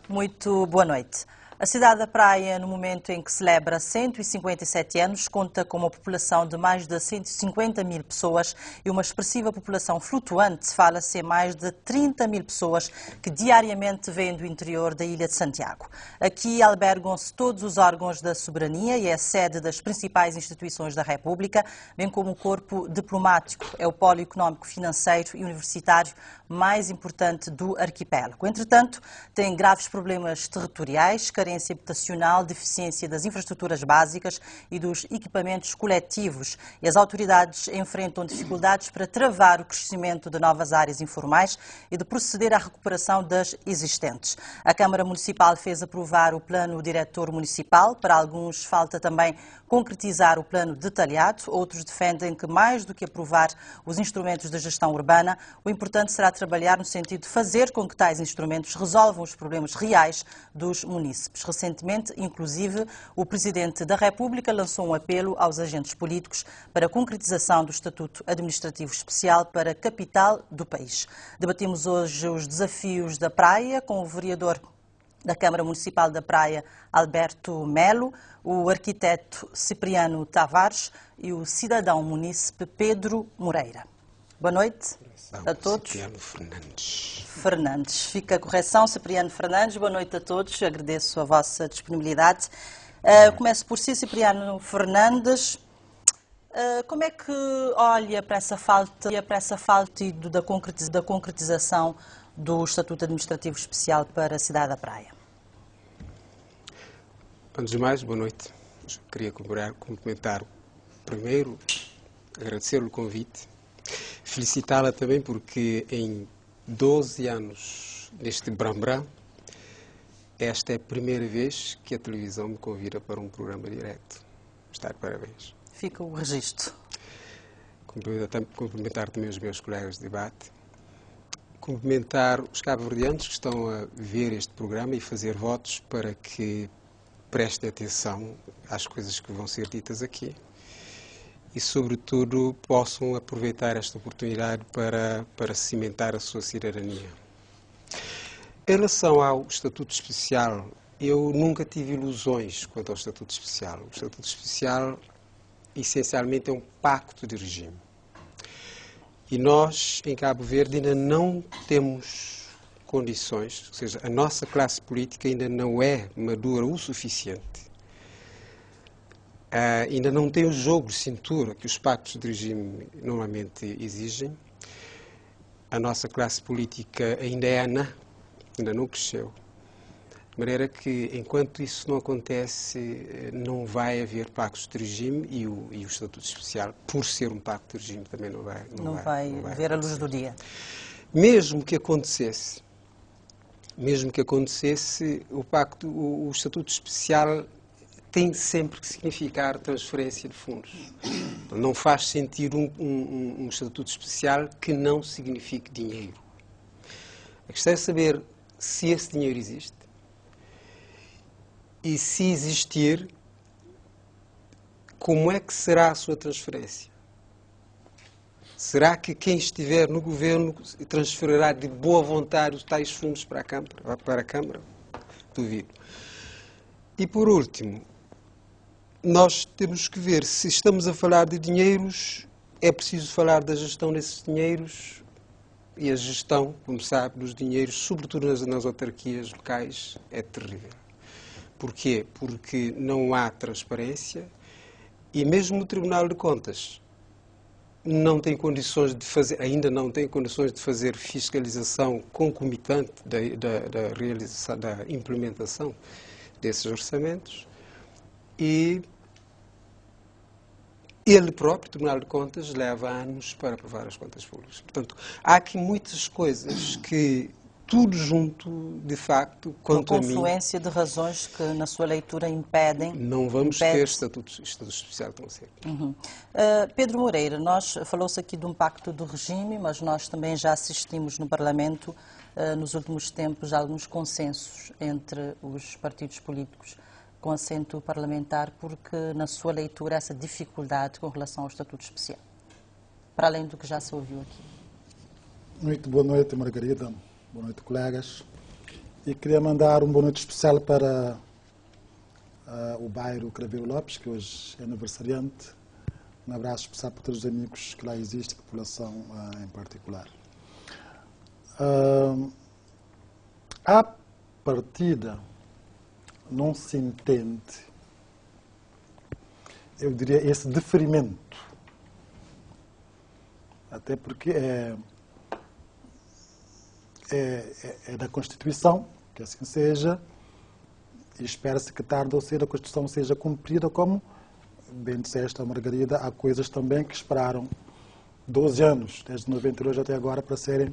Muito boa noite. A cidade da Praia, no momento em que celebra 157 anos, conta com uma população de mais de 150 mil pessoas e uma expressiva população flutuante. Fala-se em mais de 30 mil pessoas que diariamente vêm do interior da Ilha de Santiago. Aqui albergam-se todos os órgãos da soberania e é a sede das principais instituições da República, bem como o corpo diplomático. É o polo económico, financeiro e universitário mais importante do arquipélago. Entretanto, tem graves problemas territoriais, carência habitacional, deficiência das infraestruturas básicas e dos equipamentos coletivos. E as autoridades enfrentam dificuldades para travar o crescimento de novas áreas informais e de proceder à recuperação das existentes. A Câmara Municipal fez aprovar o plano diretor municipal. Para alguns, falta também concretizar o plano detalhado. Outros defendem que, mais do que aprovar os instrumentos de gestão urbana, o importante será trabalhar no sentido de fazer com que tais instrumentos resolvam os problemas reais dos munícipes. Recentemente, inclusive, o Presidente da República lançou um apelo aos agentes políticos para a concretização do Estatuto Administrativo Especial para a capital do país. Debatimos hoje os desafios da Praia com o vereador da Câmara Municipal da Praia, Alberto Melo, o arquiteto Cipriano Tavares e o cidadão munícipe Pedro Moreira. Boa noite a todos. Cipriano Fernandes. Fernandes. Fica a correção, Cipriano Fernandes. Boa noite a todos. Agradeço a vossa disponibilidade. Começo por si, Cipriano Fernandes. Como é que olha para essa falta da concretização do Estatuto Administrativo Especial para a cidade da Praia? Antes de mais, boa noite. Queria cumprimentar primeiro, agradecer o convite, felicitá-la também porque em 12 anos neste Brambram, esta é a primeira vez que a televisão me convida para um programa direto. Está de parabéns. Fica o registro. Cumprimentar também os meus colegas de debate. Cumprimentar os cabo-verdianos que estão a ver este programa e fazer votos para que prestem atenção às coisas que vão ser ditas aqui e, sobretudo, possam aproveitar esta oportunidade para cimentar a sua cidadania. Em relação ao Estatuto Especial, eu nunca tive ilusões quanto ao Estatuto Especial. O Estatuto Especial, essencialmente, é um pacto de regime. E nós, em Cabo Verde, ainda não temos condições, ou seja, a nossa classe política ainda não é madura o suficiente. Ainda não tem o jogo de cintura que os pactos de regime normalmente exigem. A nossa classe política ainda é anã, ainda não cresceu. De maneira que, enquanto isso não acontece, não vai haver pactos de regime e o Estatuto Especial, por ser um pacto de regime, também não vai ver a luz do dia. Mesmo que acontecesse, o Estatuto Especial tem sempre que significar transferência de fundos. Não faz sentido um Estatuto Especial que não signifique dinheiro. A questão é saber se esse dinheiro existe e, se existir, como é que será a sua transferência. Será que quem estiver no governo transferirá de boa vontade os tais fundos para a Câmara? Duvido. E, por último, nós temos que ver, se estamos a falar de dinheiros, é preciso falar da gestão desses dinheiros, e a gestão, como sabe, dos dinheiros, sobretudo nas autarquias locais, é terrível. Porquê? Porque não há transparência e mesmo o Tribunal de Contas não tem condições de fazer, ainda não tem condições de fazer fiscalização concomitante da implementação desses orçamentos, e ele próprio, o Tribunal de Contas, leva anos para aprovar as contas públicas. Portanto, há aqui muitas coisas que, tudo junto, de facto, quanto a mim... Uma confluência de razões que, na sua leitura, impedem... Não vamos ter estatuto especial tão cedo. Pedro Moreira, falou-se aqui de um pacto de regime, mas nós também já assistimos no Parlamento, nos últimos tempos, a alguns consensos entre os partidos políticos com assento parlamentar, porque, na sua leitura, essa dificuldade com relação ao Estatuto Especial, para além do que já se ouviu aqui. Muito boa noite, Margarida. Boa noite, colegas. E queria mandar um boa noite especial para o bairro Craveiro Lopes, que hoje é aniversariante. Um abraço especial para todos os amigos que lá existem, a população em particular. À partida, não se entende, eu diria, esse deferimento. Até porque é da Constituição, que assim seja, e espera-se que tarde ou cedo a Constituição seja cumprida, como bem disseste, Margarida, há coisas também que esperaram 12 anos, desde 92 até agora, para serem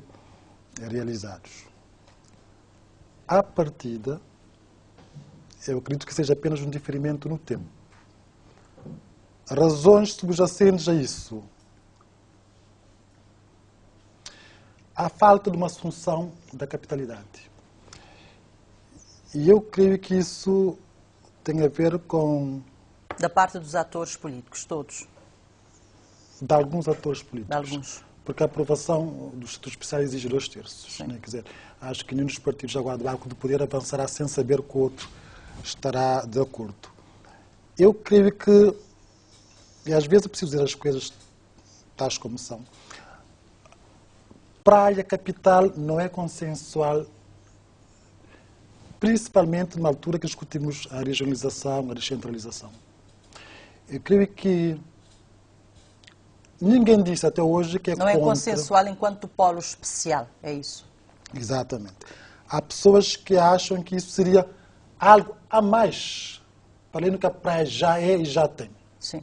realizados. À partida, eu acredito que seja apenas um diferimento no tempo. Razões subjacentes a isso: a falta de uma assunção da capitalidade. E eu creio que isso tem a ver com... Da parte dos atores políticos, todos? De alguns atores políticos. De alguns. Porque a aprovação do Estatuto Especial exige 2/3. Né? Quer dizer, acho que nenhum dos partidos agora do arco de poder avançará sem saber que o outro estará de acordo. Eu creio que, e às vezes é preciso dizer as coisas tais como são, praia capital não é consensual, principalmente numa altura que discutimos a regionalização, a descentralização. Eu creio que ninguém disse até hoje que é contra... Não é consensual enquanto polo especial, é isso? Exatamente. Há pessoas que acham que isso seria algo a mais, para além do que a praia já é e já tem. Sim.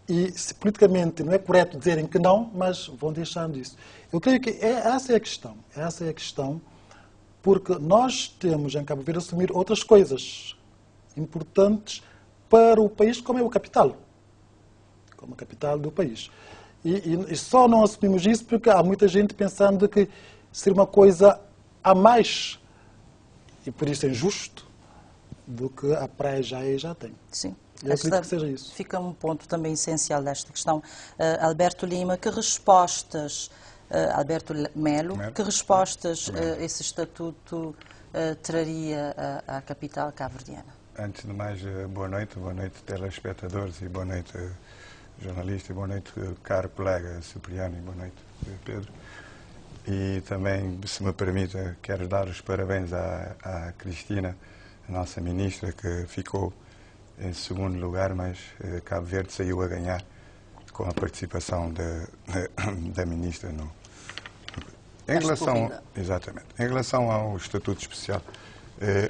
E se politicamente não é correto dizerem que não, mas vão deixando isso. Eu creio que essa é a questão. Essa é a questão, porque nós temos em Cabo Verde assumir outras coisas importantes para o país, como é o capital. Como a capital do país. E só não assumimos isso porque há muita gente pensando que seria uma coisa a mais, e por isso é injusto, do que a praia já é e já tem. Sim. Eu acredito que seja isso. Fica um ponto também essencial desta questão. Alberto Lima, que respostas, Alberto Melo, que respostas esse estatuto traria à capital cabo-verdiana? Antes de mais, boa noite telespectadores e boa noite jornalista, e boa noite caro colega Cipriano e boa noite Pedro. E também, se me permite, quero dar os parabéns à Cristina, a nossa ministra, que ficou em segundo lugar, mas Cabo Verde saiu a ganhar com a participação da ministra exatamente. Em relação ao Estatuto Especial,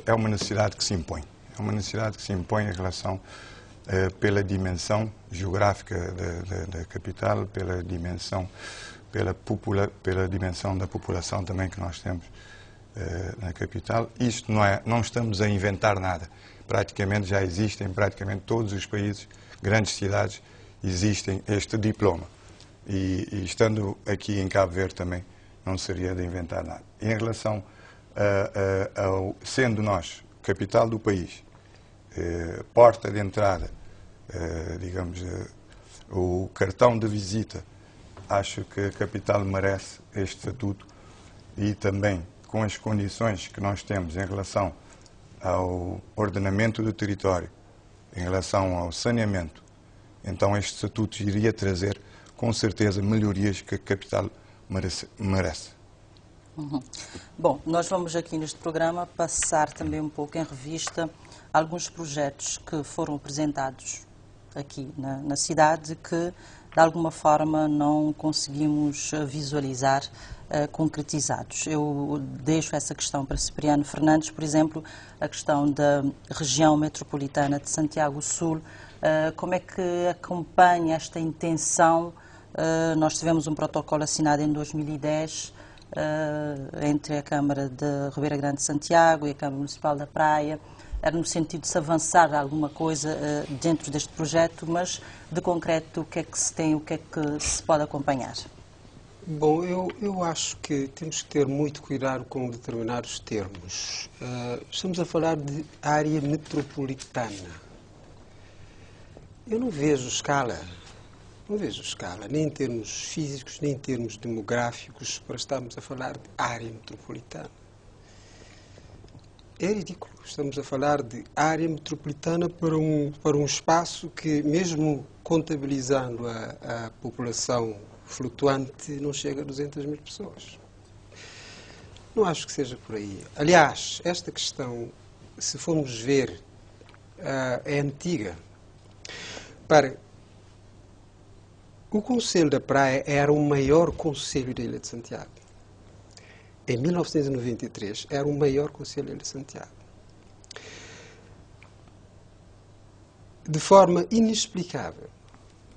é uma necessidade que se impõe. É uma necessidade que se impõe em relação pela dimensão geográfica da capital, pela dimensão da população também que nós temos na capital. Isto não estamos a inventar nada. Praticamente já existem, praticamente todos os países, grandes cidades, existem este diploma. E estando aqui em Cabo Verde também, não seria de inventar nada. E em relação sendo nós capital do país, porta de entrada, digamos, o cartão de visita, acho que a capital merece este estatuto e também com as condições que nós temos em relação ao ordenamento do território, em relação ao saneamento, então este estatuto iria trazer com certeza melhorias que a capital merece. Uhum. Bom, nós vamos aqui neste programa passar também um pouco em revista alguns projetos que foram apresentados aqui na cidade que de alguma forma não conseguimos visualizar concretizados. Eu deixo essa questão para Cipriano Fernandes, por exemplo, a questão da região metropolitana de Santiago Sul. Como é que acompanha esta intenção? Nós tivemos um protocolo assinado em 2010 entre a Câmara de Ribeira Grande de Santiago e a Câmara Municipal da Praia. Era no sentido de se avançar alguma coisa dentro deste projeto, mas de concreto o que é que se tem, o que é que se pode acompanhar? Bom, eu acho que temos que ter muito cuidado com determinar os termos. Estamos a falar de área metropolitana. Eu não vejo escala, nem em termos físicos, nem em termos demográficos, para estarmos a falar de área metropolitana. É ridículo. Estamos a falar de área metropolitana para um espaço que, mesmo contabilizando a população flutuante, não chega a 200 mil pessoas. Não acho que seja por aí. Aliás, esta questão, se formos ver, é antiga. Para o Conselho da Praia era o maior concelho da Ilha de Santiago. Em 1993, era o maior concelho da Ilha de Santiago. De forma inexplicável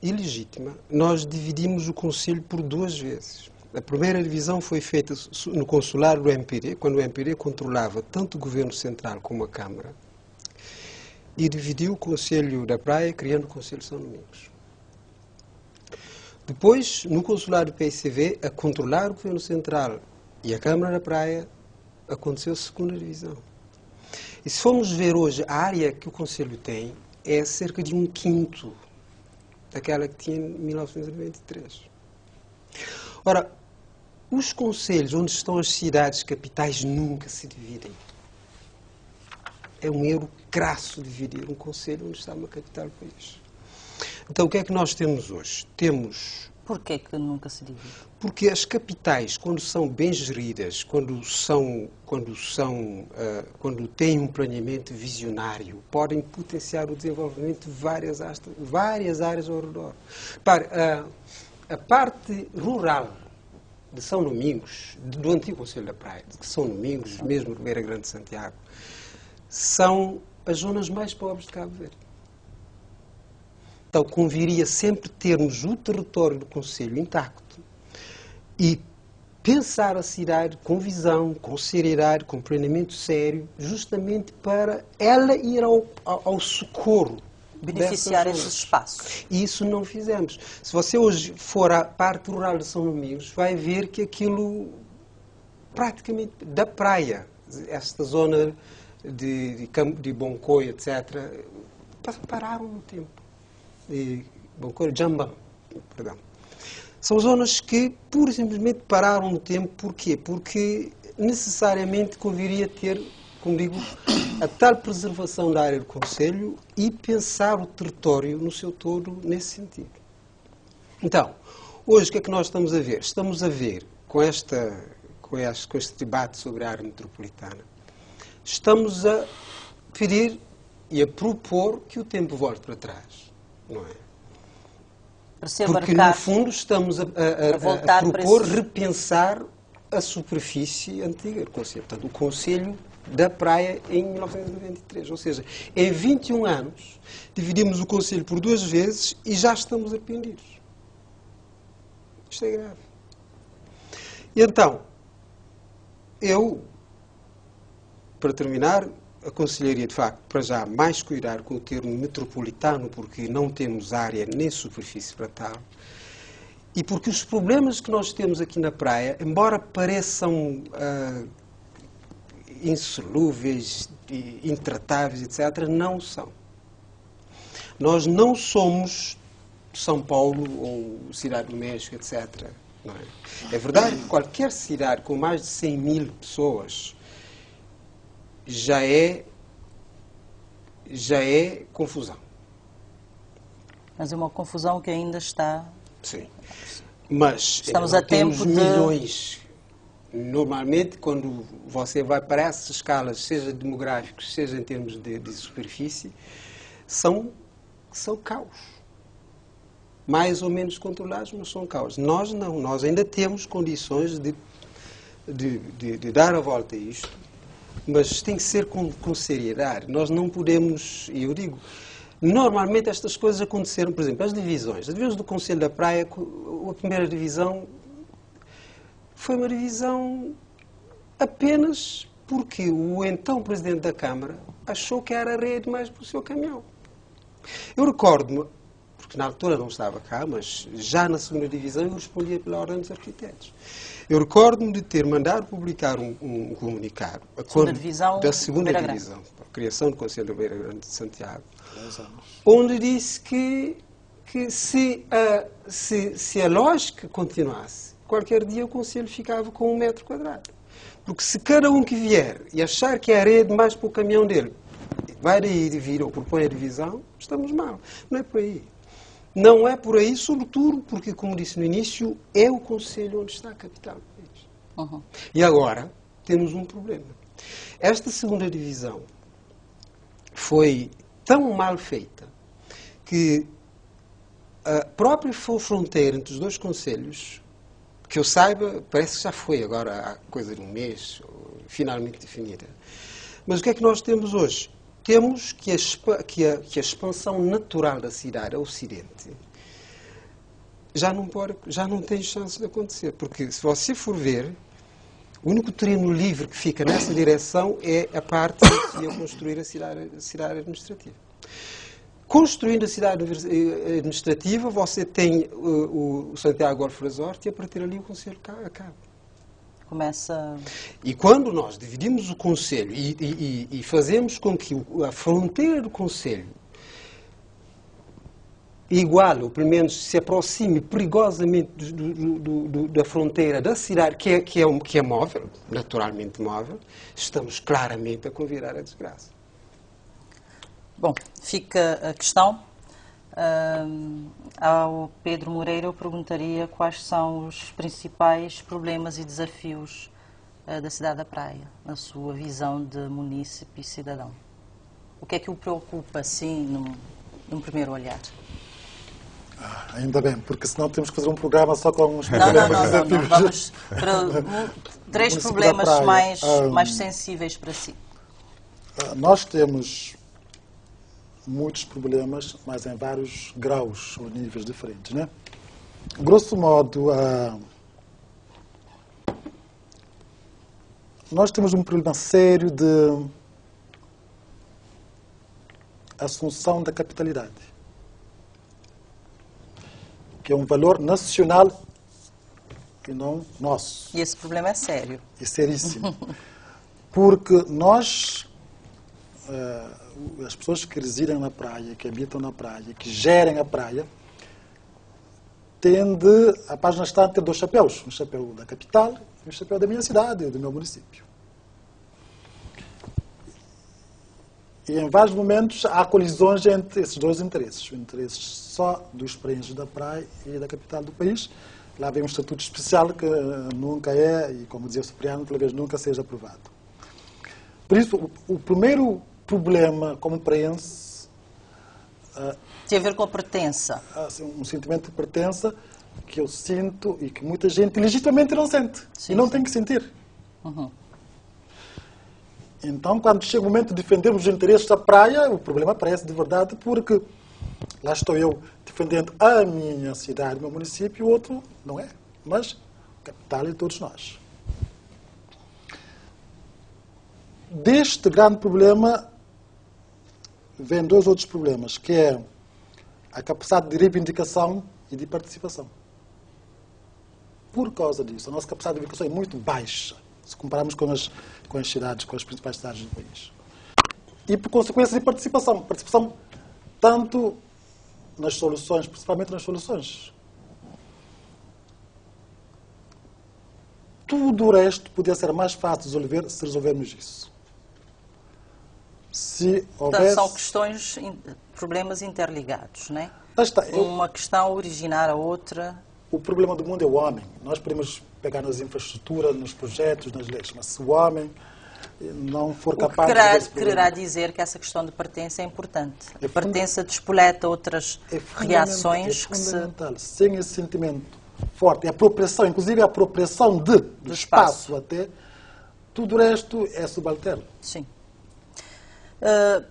e legítima, nós dividimos o concelho por 2 vezes. A primeira divisão foi feita no consulado do MPD, quando o MPD controlava tanto o governo central como a Câmara, e dividiu o Conselho da Praia, criando o Conselho de São Domingos. Depois, no consulado do PICV, a controlar o governo central e a Câmara da Praia, aconteceu a segunda divisão. E se formos ver hoje, a área que o Conselho tem é cerca de 1/5 daquela que tinha em 1993. Ora, os concelhos onde estão as cidades capitais nunca se dividem. É um erro crasso dividir um concelho onde está uma capital do país. Então, o que é que nós temos hoje? Porquê que nunca se divide? Porque as capitais, quando são bem geridas, quando têm um planeamento visionário, podem potenciar o desenvolvimento de várias áreas ao redor. A parte rural de São Domingos, do antigo Conselho da Praia, de São Domingos, mesmo Ribeira Grande de Santiago, são as zonas mais pobres de Cabo Verde. Então, conviria sempre termos o território do Conselho intacto e pensar a cidade com visão, com seriedade, com planeamento sério, justamente para ela ir ao socorro. Beneficiar esses espaços. E isso não fizemos. Se você hoje for à parte rural de São Domingos, vai ver que aquilo, praticamente, da praia, esta zona de Boncoio, etc., pararam no tempo. Boncoio, Jambam, perdão. São zonas que, pura e simplesmente, pararam no tempo. Porquê? Porque, necessariamente, conviria ter, como digo, a tal preservação da área do Conselho e pensar o território no seu todo nesse sentido. Então, hoje o que é que nós estamos a ver? Estamos a ver, com este debate sobre a área metropolitana, estamos a pedir e a propor que o tempo volte para trás, não é? Porque, no fundo, estamos a propor repensar a superfície antiga do Conselho. Portanto, o Conselho da Praia em 1993. Ou seja, em 21 anos, dividimos o Conselho por 2 vezes e já estamos arrependidos. Isto é grave. E então, para terminar, aconselharia, de facto, para já, mais cuidar com o termo metropolitano, porque não temos área nem superfície para tal, e porque os problemas que nós temos aqui na praia, embora pareçam insolúveis, intratáveis, etc., não são. Nós não somos São Paulo ou Cidade do México, etc. Não é? É verdade que qualquer cidade com mais de 100 mil pessoas já é confusão. Mas é uma confusão que ainda está... Sim. Mas estamos a tempo de... milhões. Normalmente, quando você vai para essas escalas, seja demográficos, seja em termos de superfície, são caos. Mais ou menos controlados, mas são caos. Nós não. Nós ainda temos condições de dar a volta a isto, mas tem que ser com seriedade. Nós não podemos, e eu digo, normalmente estas coisas aconteceram, por exemplo, as divisões do Conselho da Praia, a primeira divisão foi uma divisão apenas porque o então Presidente da Câmara achou que era areia demais para o seu caminhão. Eu recordo-me, porque na altura não estava cá, mas já na segunda divisão eu respondia pela Ordem dos Arquitetos. Eu recordo-me de ter mandado publicar um comunicado da segunda divisão, a criação do Conselho da Beira Grande de Santiago, onde disse que se a lógica continuasse, qualquer dia o Conselho ficava com 1 metro quadrado. Porque se cada um que vier e achar que é areia demais para o caminhão dele, vai daí vir ou propõe a divisão, estamos mal. Não é por aí. Não é por aí, sobretudo porque, como disse no início, é o Conselho onde está a capital do país. Uhum. E agora temos um problema. Esta segunda divisão foi tão mal feita que a própria fronteira entre os dois conselhos, que eu saiba, parece que já foi agora há coisa de um mês, finalmente definida. Mas o que é que nós temos hoje? Temos que a expansão natural da cidade ao ocidente já não tem chance de acontecer. Porque se você for ver, o único terreno livre que fica nessa direção é a parte que ia construir a cidade administrativa. Construindo a cidade administrativa, você tem o Santiago Golf Resort e a partir ali o Conselho acaba. Começa... E quando nós dividimos o Conselho e fazemos com que a fronteira do Conselho iguale, ou pelo menos se aproxime perigosamente da fronteira da cidade, que é móvel, naturalmente móvel, estamos claramente a convidar a desgraça. Bom, fica a questão. Ao Pedro Moreira eu perguntaria quais são os principais problemas e desafios da cidade da Praia, na sua visão de munícipe e cidadão. O que é que o preocupa, assim, num primeiro olhar? Ainda bem, porque senão temos que fazer um programa só com os problemas e desafios. Não. Vamos para três problemas mais sensíveis para si. Nós temos muitos problemas, mas em vários graus ou níveis diferentes, né? Grosso modo, nós temos um problema sério de assunção da capitalidade, que é um valor nacional e não nosso. E esse problema é sério. É seríssimo. Porque nós, as pessoas que residem na praia, que habitam na praia, que gerem a praia, tendem a página está a ter dois chapéus. Um chapéu da capital e um chapéu da minha cidade, do meu município. E em vários momentos há colisões entre esses dois interesses. O interesse só dos preenches da praia e da capital do país. Lá vem um estatuto especial que nunca é, e como dizia o Cipriano, talvez nunca seja aprovado. Por isso, o primeiro problema como preenche tem a ver com a pertença. Um sentimento de pertença que eu sinto e que muita gente legitimamente não sente. Sim, e não sim. tem que sentir. Uhum. Então, quando chega o momento de defendermos os interesses da praia, o problema aparece de verdade, porque lá estou eu defendendo a minha cidade, o meu município, e o outro não é. Mas a capital é de todos nós. Deste grande problema, vêm dois outros problemas, que é a capacidade de reivindicação e de participação. Por causa disso, a nossa capacidade de reivindicação é muito baixa, se compararmos com as cidades, com as principais cidades do país. E por consequência de participação. Participação tanto nas soluções, principalmente nas soluções. Tudo o resto podia ser mais fácil de resolver se resolvermos isso. Se houvesse... Então, são questões, problemas interligados, não é? Está, uma questão originar a outra. O problema do mundo é o homem. Nós podemos pegar nas infraestruturas, nos projetos, nas leis, mas se o homem não for capaz de resolver esse problema... quererá dizer que essa questão de pertença é importante. A pertença despoleta outras reações que se... É fundamental. Sem esse sentimento forte, a apropriação, inclusive a apropriação do espaço até, tudo o resto é subalterno. Sim.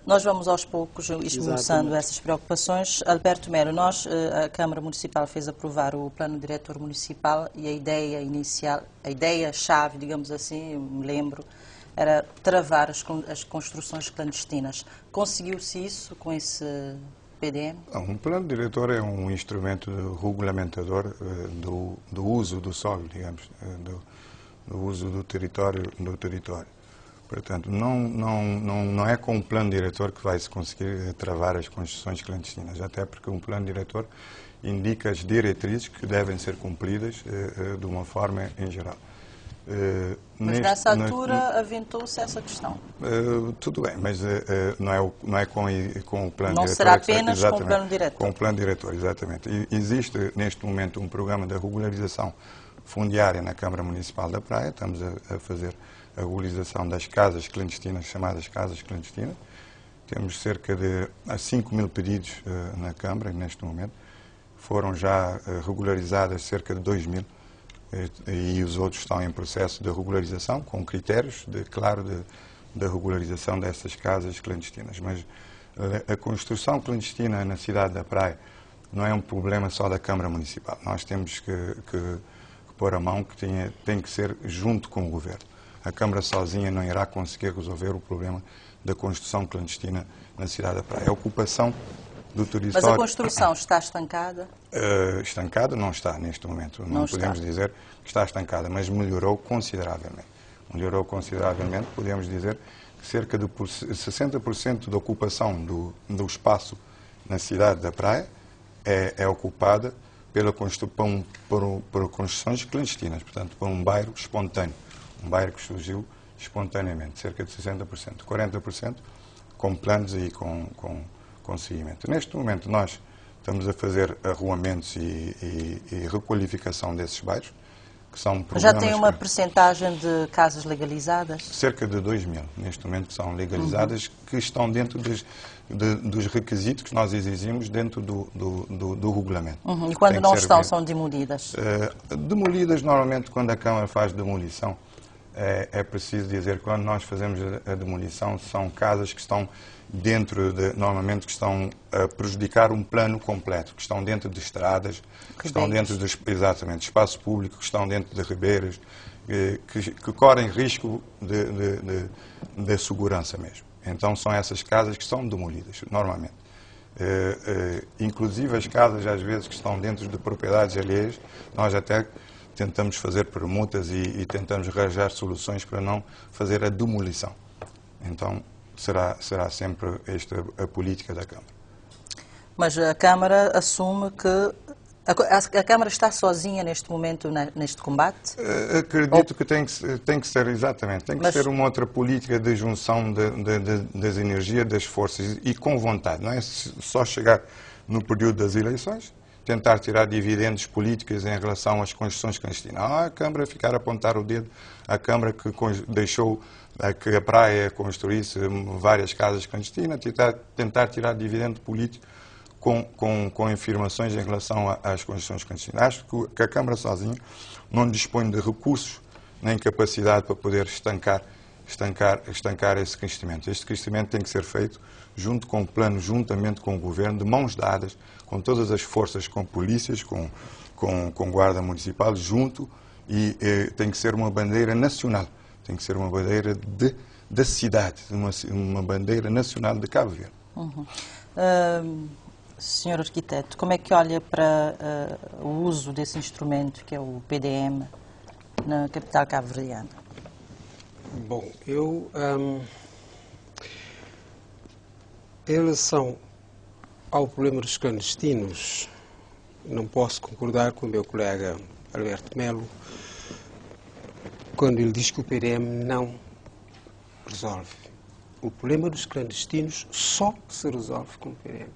Nós vamos aos poucos esmiuçando essas preocupações. Alberto Melo, a Câmara Municipal fez aprovar o Plano Diretor Municipal e a ideia inicial, a ideia-chave, digamos assim, eu me lembro, era travar as construções clandestinas. Conseguiu-se isso com esse PDM? Um plano diretor é um instrumento regulamentador do uso do solo, digamos, do uso do território. Portanto, não é com um plano diretor que vai-se conseguir travar as construções clandestinas, até porque um plano diretor indica as diretrizes que devem ser cumpridas de uma forma em geral. Mas nessa altura aventou-se essa questão. Tudo bem, mas não é com o plano diretor. Não será apenas com o plano diretor. Com o plano diretor, exatamente. E existe neste momento um programa de regularização fundiária na Câmara Municipal da Praia. Estamos a fazer a regularização das casas clandestinas, chamadas casas clandestinas. Temos cerca de 5 mil pedidos na Câmara neste momento. Foram já regularizadas cerca de 2 mil. E os outros estão em processo de regularização, com critérios, de regularização dessas casas clandestinas. Mas a construção clandestina na cidade da Praia não é um problema só da Câmara Municipal. Nós temos que pôr a mão que tem que ser junto com o Governo. A Câmara sozinha não irá conseguir resolver o problema da construção clandestina na cidade da Praia. A ocupação do território... Mas a construção está estancada? Estancada não está neste momento. Não podemos dizer que está estancada, mas melhorou consideravelmente. Melhorou consideravelmente, podemos dizer que cerca de 60% da ocupação do espaço na cidade da Praia é ocupada por construções clandestinas, portanto, por um bairro espontâneo, um bairro que surgiu espontaneamente, cerca de 60%, 40% com planos e com seguimento. Neste momento nós estamos a fazer arruamentos e requalificação desses bairros, que são programas... Já tem uma percentagem de casas legalizadas? Cerca de 2 mil, neste momento, são legalizadas, que estão dentro dos requisitos que nós exigimos dentro do regulamento. E quando não estão, são demolidas? Demolidas, normalmente, quando a Câmara faz demolição, é preciso dizer que quando nós fazemos a demolição, são casas que estão normalmente que estão a prejudicar um plano completo, que estão dentro de estradas, que estão dentro de espaço público, que estão dentro de ribeiros, que correm risco de segurança mesmo. Então são essas casas que são demolidas, normalmente. Inclusive as casas, às vezes, que estão dentro de propriedades alheias, nós até tentamos fazer permutas e tentamos arranjar soluções para não fazer a demolição. Então, será sempre esta a política da Câmara. Mas a Câmara assume que... A Câmara está sozinha neste momento, neste combate? Acredito que tem que ser, exatamente, tem que ser uma outra política de junção das energias, das forças, e com vontade. Não é só chegar no período das eleições, tentar tirar dividendos políticos em relação às construções clandestinas. A Câmara ficar a apontar o dedo, a Câmara que deixou que a Praia construísse várias casas clandestinas, tentar tirar dividendo político com afirmações em relação às construções clandestinas. Acho que a Câmara sozinha não dispõe de recursos nem capacidade para poder estancar esse crescimento. Este crescimento tem que ser feito junto com o plano, juntamente com o Governo, de mãos dadas, com todas as forças, com polícias, com Guarda Municipal, junto, e tem que ser uma bandeira nacional, tem que ser uma bandeira da cidade, uma bandeira nacional de Cabo Verde. Senhor arquiteto, como é que olha para o uso desse instrumento, que é o PDM, na capital cabo-verdiana? Bom, em relação ao problema dos clandestinos, não posso concordar com o meu colega Alberto Melo quando ele diz que o PDM não resolve. O problema dos clandestinos só se resolve com o PDM.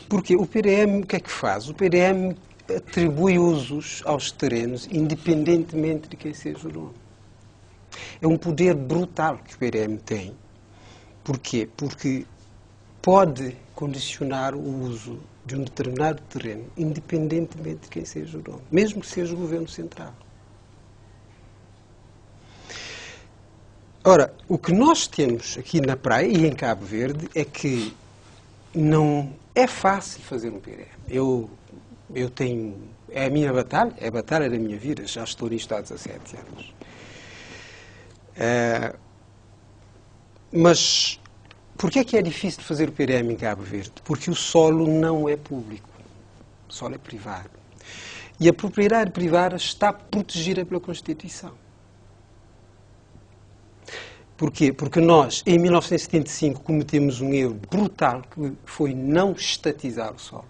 Porque o PDM, o que é que faz? O PDM atribui usos aos terrenos, independentemente de quem seja o dono. É um poder brutal que o PDM tem. Porquê? Porque pode condicionar o uso de um determinado terreno, independentemente de quem seja o dono, mesmo que seja o Governo Central. Ora, o que nós temos aqui na Praia e em Cabo Verde é que não é fácil fazer um PDM. Eu tenho... É a minha batalha, é a batalha da minha vida, já estou nisto há 17 anos. Mas porquê é que é difícil fazer o PDM em Cabo Verde? Porque o solo não é público, o solo é privado. E a propriedade privada está protegida pela Constituição. Porquê? Porque nós, em 1975, cometemos um erro brutal, que foi não estatizar o solo.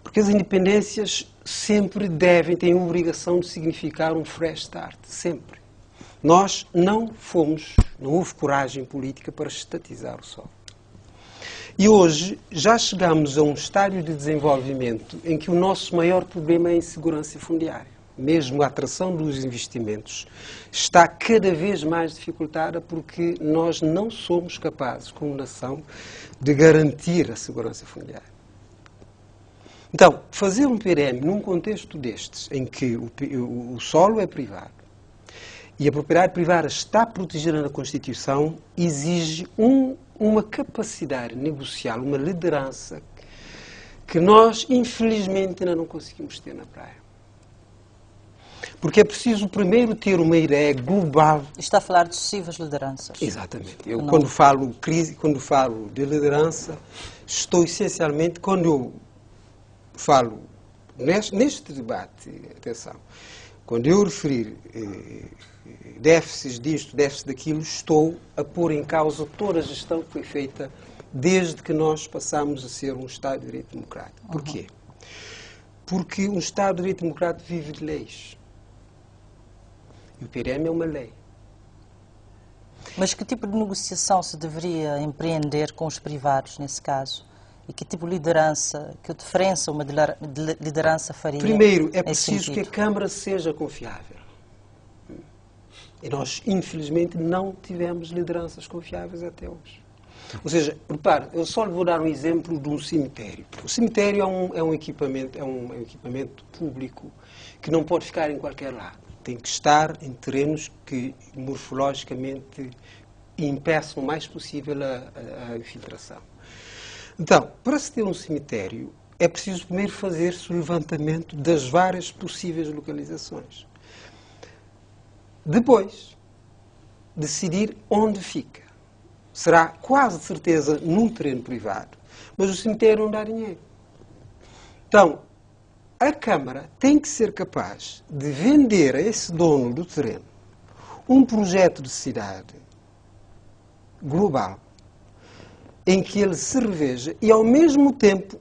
Porque as independências sempre têm a obrigação de significar um fresh start, sempre. Nós não houve coragem política para estatizar o solo. E hoje já chegamos a um estágio de desenvolvimento em que o nosso maior problema é a insegurança fundiária. Mesmo a atração dos investimentos está cada vez mais dificultada porque nós não somos capazes, como nação, de garantir a segurança fundiária. Então, fazer um PRM num contexto destes, em que o solo é privado e a propriedade privada está protegida na Constituição, exige uma capacidade negocial, uma liderança que nós, infelizmente, ainda não conseguimos ter na praia. Porque é preciso primeiro ter uma ideia global. Está a falar de sucessivas lideranças. Exatamente. Eu, quando falo de liderança, estou essencialmente, quando eu falo neste debate, atenção, quando eu referir déficits disto, déficits daquilo, estou a pôr em causa toda a gestão que foi feita desde que nós passamos a ser um Estado de Direito Democrático. Porquê? Porque um Estado de Direito Democrático vive de leis. E o PRM é uma lei. Mas que tipo de negociação se deveria empreender com os privados, nesse caso? E que tipo de liderança, que diferença uma liderança faria? Primeiro, é preciso que a Câmara seja confiável. E nós, infelizmente, não tivemos lideranças confiáveis até hoje. Ou seja, repare, eu só lhe vou dar um exemplo de um cemitério. O cemitério é um equipamento público que não pode ficar em qualquer lado. Tem que estar em terrenos que morfologicamente impeçam o mais possível a infiltração. Então, para se ter um cemitério, é preciso primeiro fazer-se o levantamento das várias possíveis localizações. Depois, decidir onde fica. Será quase de certeza num terreno privado, mas o cemitério não dá dinheiro. Então, a Câmara tem que ser capaz de vender a esse dono do terreno um projeto de cidade global em que ele se reveja e, ao mesmo tempo,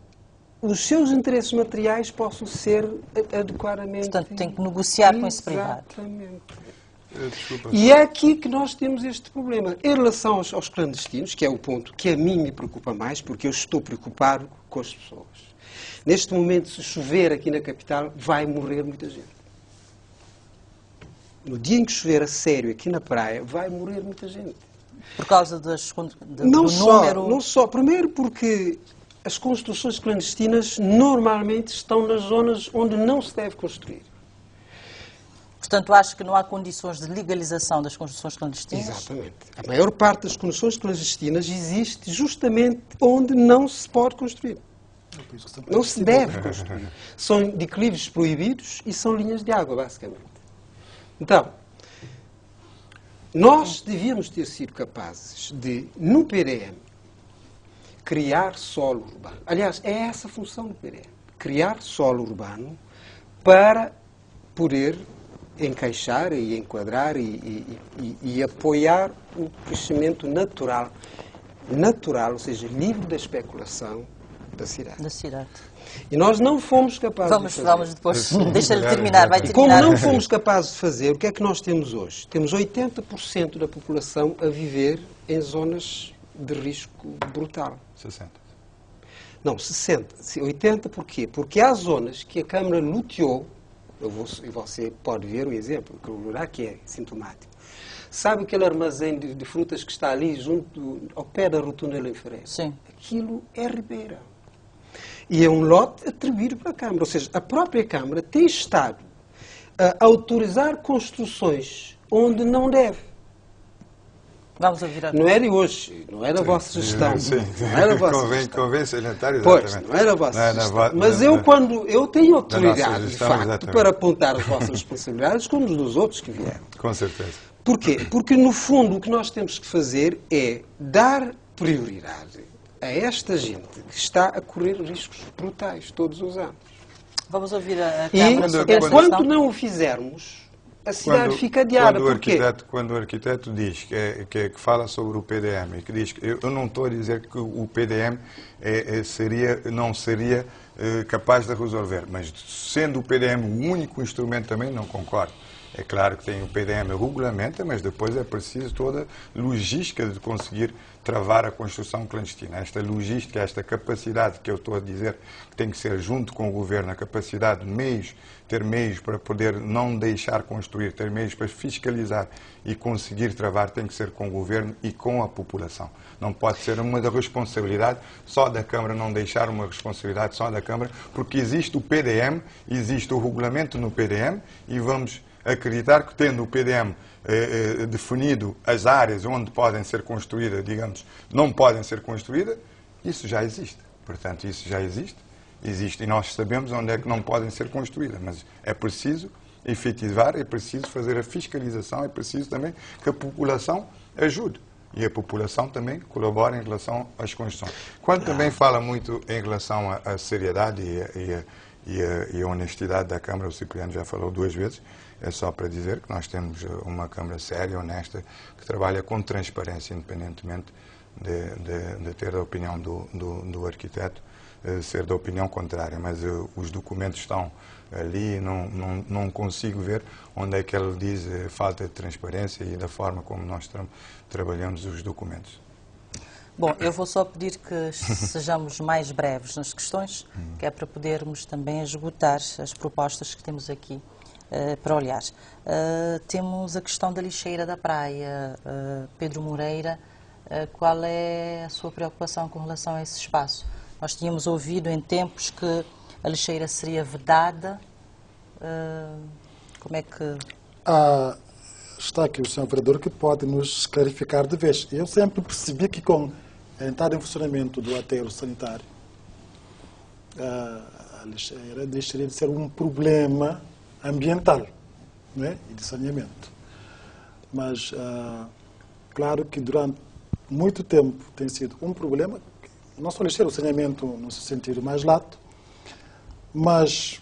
os seus interesses materiais possam ser adequadamente... Portanto, tem que negociar com esse privado. Exatamente. E é aqui que nós temos este problema. Em relação aos clandestinos, que é o ponto que a mim me preocupa mais, porque eu estou preocupado com as pessoas. Neste momento, se chover aqui na capital, vai morrer muita gente. No dia em que chover a sério aqui na praia, vai morrer muita gente. Por causa do número... Não só. Primeiro porque as construções clandestinas normalmente estão nas zonas onde não se deve construir. Portanto, acho que não há condições de legalização das construções clandestinas? Exatamente. A maior parte das construções clandestinas existe justamente onde não se pode construir. Não se deve construir. São declives proibidos e são linhas de água, basicamente. Então, nós devíamos ter sido capazes de, no PRM, criar solo urbano. Aliás, é essa a função do PRM. Criar solo urbano para poder encaixar e enquadrar e apoiar o crescimento natural, ou seja, livre da especulação da cidade. E nós não fomos capazes de fazer. Vamos depois, deixa-lhe terminar, vai E terminar. como não fomos capazes de fazer, o que é que nós temos hoje? Temos 80% da população a viver em zonas de risco brutal. 60. Não, 60. 80 porquê? Porque há zonas que a Câmara luteou, e você pode ver o exemplo, que é sintomático. Sabe aquele armazém de frutas que está ali, ao pé da rotunda Lenfereira? Sim. Aquilo é ribeira. E é um lote atribuído pela Câmara. Ou seja, a própria Câmara tem estado a autorizar construções onde não deve. Vamos ouvir a... Não é de hoje, não é da vossa gestão. Sim. Não é da vossa gestão. Convém salientar, Pois, exatamente. não é da vossa gestão. Mas Mas eu tenho autoridade, gestão, de facto, exatamente. para apontar as vossas responsabilidades como os dos outros que vieram. Com certeza. Porquê? Porque, no fundo, o que nós temos que fazer é dar prioridade a esta gente que está a correr riscos brutais todos os anos. Vamos ouvir a E, Câmara sobre esta enquanto questão. não o fizermos, a cidade fica adiada. Porquê? Quando o arquiteto diz que fala sobre o PDM e que diz que eu não estou a dizer que o PDM não seria capaz de resolver. Mas sendo o PDM o único instrumento também, não concordo. É claro que tem o PDM regulamenta, mas depois é preciso toda logística de conseguir travar a construção clandestina. Esta logística, esta capacidade que eu estou a dizer que tem que ser junto com o Governo, a capacidade de meios, ter meios para poder não deixar construir, ter meios para fiscalizar e conseguir travar, tem que ser com o Governo e com a população. Não pode ser uma responsabilidade só da Câmara, não deixar uma responsabilidade só da Câmara, porque existe o PDM, existe o regulamento no PDM e vamos acreditar que tendo o PDM definido as áreas onde podem ser construídas, digamos, não podem ser construídas, isso já existe. Portanto, isso já existe e nós sabemos onde é que não podem ser construídas, mas é preciso efetivar, é preciso fazer a fiscalização, é preciso também que a população ajude e a população também colabore em relação às construções. Quando também fala muito em relação à seriedade e a honestidade da Câmara, o Cipriano já falou 2 vezes, é só para dizer que nós temos uma Câmara séria, honesta, que trabalha com transparência, independentemente de ter a opinião do arquiteto, ser da opinião contrária. Mas os documentos estão ali, não consigo ver onde é que ele diz falta de transparência e da forma como nós trabalhamos os documentos. Bom, eu vou só pedir que sejamos mais breves nas questões, que é para podermos também esgotar as propostas que temos aqui para olhar. Temos a questão da lixeira da praia. Pedro Moreira, qual é a sua preocupação com relação a esse espaço? Nós tínhamos ouvido em tempos que a lixeira seria vedada. Como é que... Está aqui o senhor vereador que pode nos clarificar de vez. Eu sempre percebi que com a entrada em funcionamento do aterro sanitário, a lixeira deixaria de ser um problema ambiental, né, e de saneamento. Mas, claro que durante muito tempo tem sido um problema, não só a lixeira, o saneamento no seu sentido mais lato, mas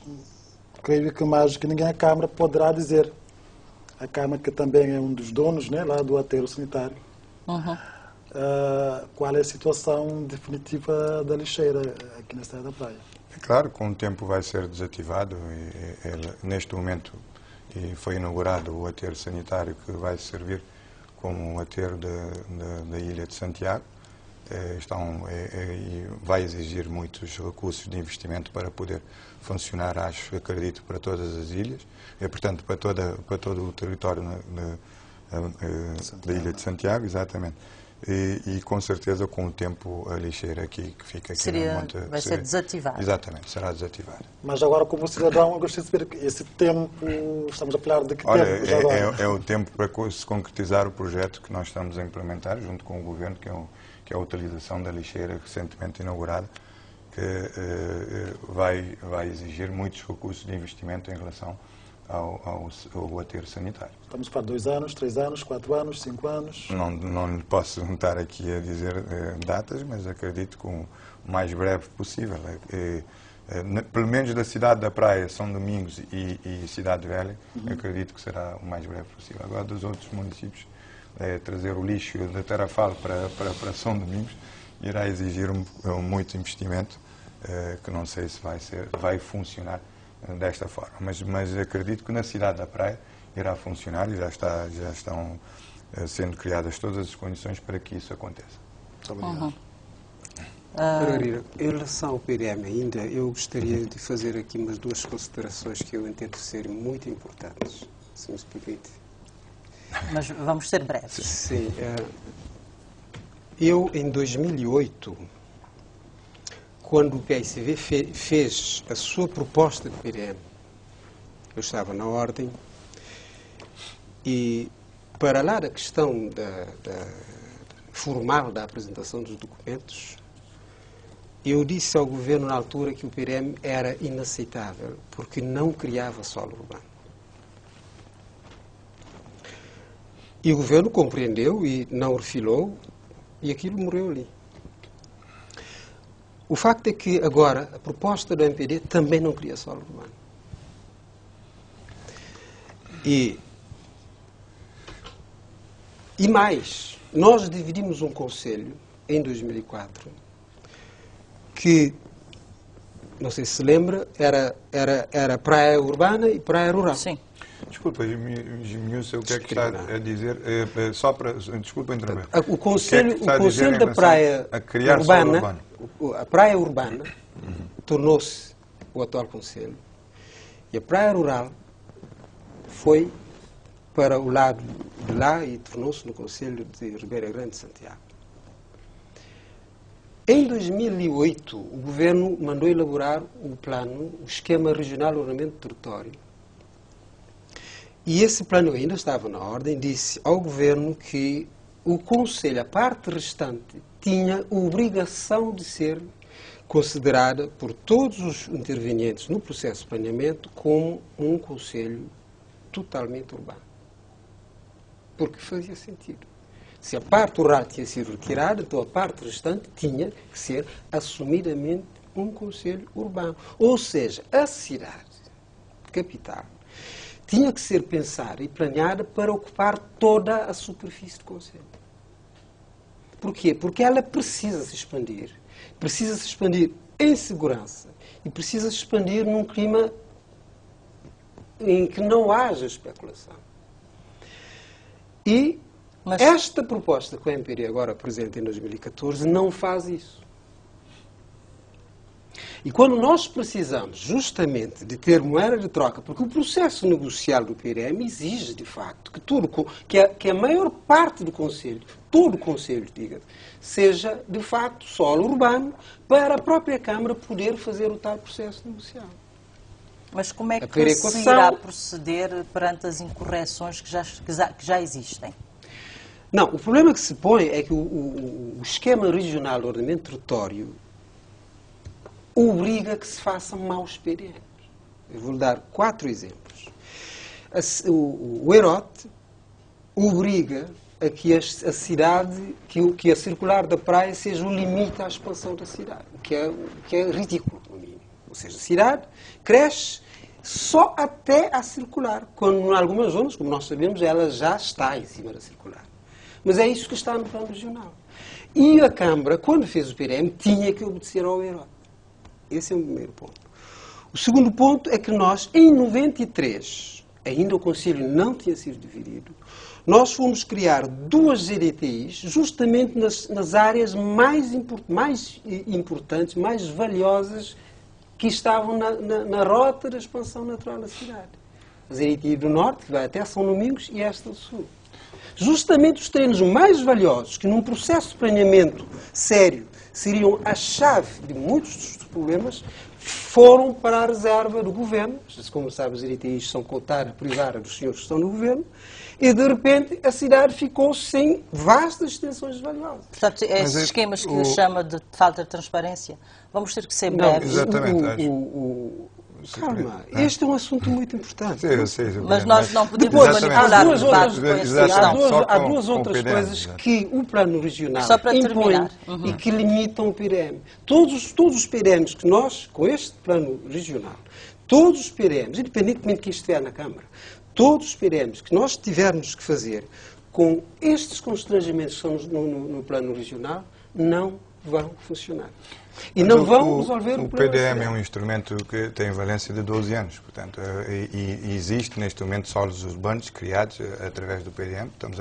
creio que mais que ninguém a Câmara poderá dizer. A Câmara, que também é um dos donos, né, lá do aterro sanitário, qual é a situação definitiva da lixeira aqui na cidade da praia? É claro, com o tempo vai ser desativado. Neste momento foi inaugurado o aterro sanitário que vai servir como um aterro da Ilha de Santiago. E vai exigir muitos recursos de investimento para poder funcionar, acredito, para todas as ilhas, portanto, para todo o território da Ilha de Santiago, exatamente. E com certeza, com o tempo, a lixeira que fica aqui no monte... Vai ser desativada. Exatamente, será desativada. Mas agora, como cidadão, eu gostaria de saber que esse tempo, estamos a falar de que tempo? É o tempo para se concretizar o projeto que nós estamos a implementar, junto com o Governo, que é a utilização da lixeira recentemente inaugurada, que vai exigir muitos recursos de investimento em relação ao aterro sanitário. Estamos para 2 anos, 3 anos, 4 anos, 5 anos? Não lhe posso estar aqui a dizer datas, mas acredito que o mais breve possível. Pelo menos da cidade da Praia, São Domingos e Cidade Velha, acredito que será o mais breve possível. Agora, dos outros municípios, trazer o lixo da Tarrafal para São Domingos irá exigir muito investimento, que não sei se vai funcionar desta forma. Mas acredito que na cidade da Praia irá funcionar e já estão sendo criadas todas as condições para que isso aconteça. Muito obrigado. Margarida, em relação ao PDM ainda, eu gostaria de fazer aqui umas 2 considerações que eu entendo serem muito importantes, se me permite. Mas vamos ser breves. Sim. Eu, em 2008, quando o PSV fez a sua proposta de PDM, eu estava na ordem e, para lá da questão formal da apresentação dos documentos, eu disse ao Governo na altura que o PDM era inaceitável, porque não criava solo urbano. E o Governo compreendeu e não refilou, e aquilo morreu ali. O facto é que agora a proposta do MPD também não cria solo urbano. E mais, nós dividimos um conselho em 2004 que não sei se se lembra, era praia urbana e praia rural. Sim. Desculpa, esmiuça o que é que está a dizer, só para, desculpa interromper. O Conselho, que é que o Conselho da Praia a criar Urbana, a Praia Urbana tornou-se o atual Conselho e a Praia Rural foi para o lado de lá e tornou-se no Conselho de Ribeira Grande de Santiago. Em 2008, o Governo mandou elaborar o plano, o Esquema Regional de Ordenamento do Território. E esse plano ainda estava na ordem, disse ao Governo que o Conselho, a parte restante, tinha a obrigação de ser considerada por todos os intervenientes no processo de planeamento como um Conselho totalmente urbano. Porque fazia sentido. Se a parte rural tinha sido retirada, então a parte restante tinha que ser assumidamente um Conselho urbano. Ou seja, a cidade capital tinha que ser pensada e planeada para ocupar toda a superfície do Conselho. Porquê? Porque ela precisa se expandir em segurança e precisa se expandir num clima em que não haja especulação. E esta proposta que o MPD agora apresenta em 2014 não faz isso. E quando nós precisamos justamente de ter moeda de troca, porque o processo negocial do PRM exige, de facto, que a maior parte do Conselho, todo o Conselho, diga, seja, de facto, solo urbano, para a própria Câmara poder fazer o tal processo negocial. Mas como é que se irá proceder perante as incorreções que já existem? Não, o problema que se põe é que o esquema regional de ordenamento do território obriga que se façam maus PDMs. Eu vou-lhe dar 4 exemplos. O EROT obriga a que a cidade, que a circular da praia seja o limite à expansão da cidade, o que é ridículo, no mínimo. Ou seja, a cidade cresce só até a circular, quando em algumas zonas, como nós sabemos, ela já está em cima da circular. Mas é isso que está no plano regional. E a Câmara, quando fez o PRM, tinha que obedecer ao EROT. Esse é o primeiro ponto. O segundo ponto é que nós, em 93, ainda o Conselho não tinha sido dividido, nós fomos criar 2 GDTIs justamente nas áreas mais importantes, mais valiosas que estavam na rota da expansão natural da cidade. A GDTI do Norte, que vai até São Domingos, e esta do Sul. Justamente os terrenos mais valiosos, que num processo de planeamento sério seriam a chave de muitos dos problemas, foram para a reserva do Governo. Como sabe, os GDTIs são cotada privada dos senhores que estão no Governo, e de repente a cidade ficou sem vastas extensões valiosas. Portanto, esses esquemas que chama de falta de transparência, vamos ter que ser breves. Exatamente. Calma, este é um assunto muito importante. Mas nós não podemos manipular o debate com essa questão. Há duas outras coisas que o plano regional impõe e que limitam o PRM. Todos os PRMs que nós, com este plano regional, todos os PRMs, independentemente de quem estiver na Câmara, todos os PRMs que nós tivermos que fazer com estes constrangimentos que estão no plano regional, não vão funcionar. E não vão resolver o problema. O PDM é um instrumento que tem valência de 12 anos, portanto, e existe neste momento solos urbanos criados através do PDM. Estamos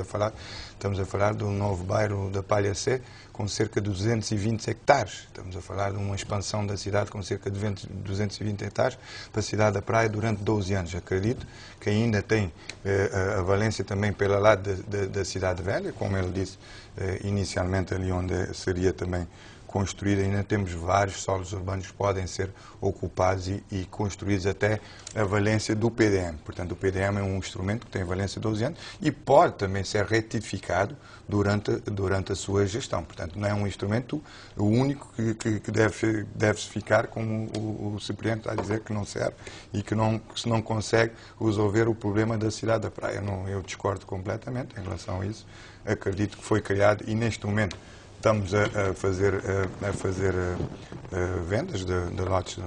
a falar de um novo bairro da Palha C com cerca de 220 hectares. Estamos a falar de uma expansão da cidade com cerca de 220 hectares para a cidade da Praia durante 12 anos. Acredito que ainda tem a valência também pela lado da cidade velha, como ele disse inicialmente, ali onde seria também construída, ainda temos vários solos urbanos que podem ser ocupados e construídos até a valência do PDM. Portanto, o PDM é um instrumento que tem valência de 12 anos e pode também ser retificado durante a sua gestão. Portanto, não é um instrumento único que deve-se ficar, como o Cipriano está a dizer, que não serve e que se não consegue resolver o problema da cidade da Praia. Eu discordo completamente em relação a isso. Acredito que foi criado e, neste momento, estamos a fazer vendas de lotes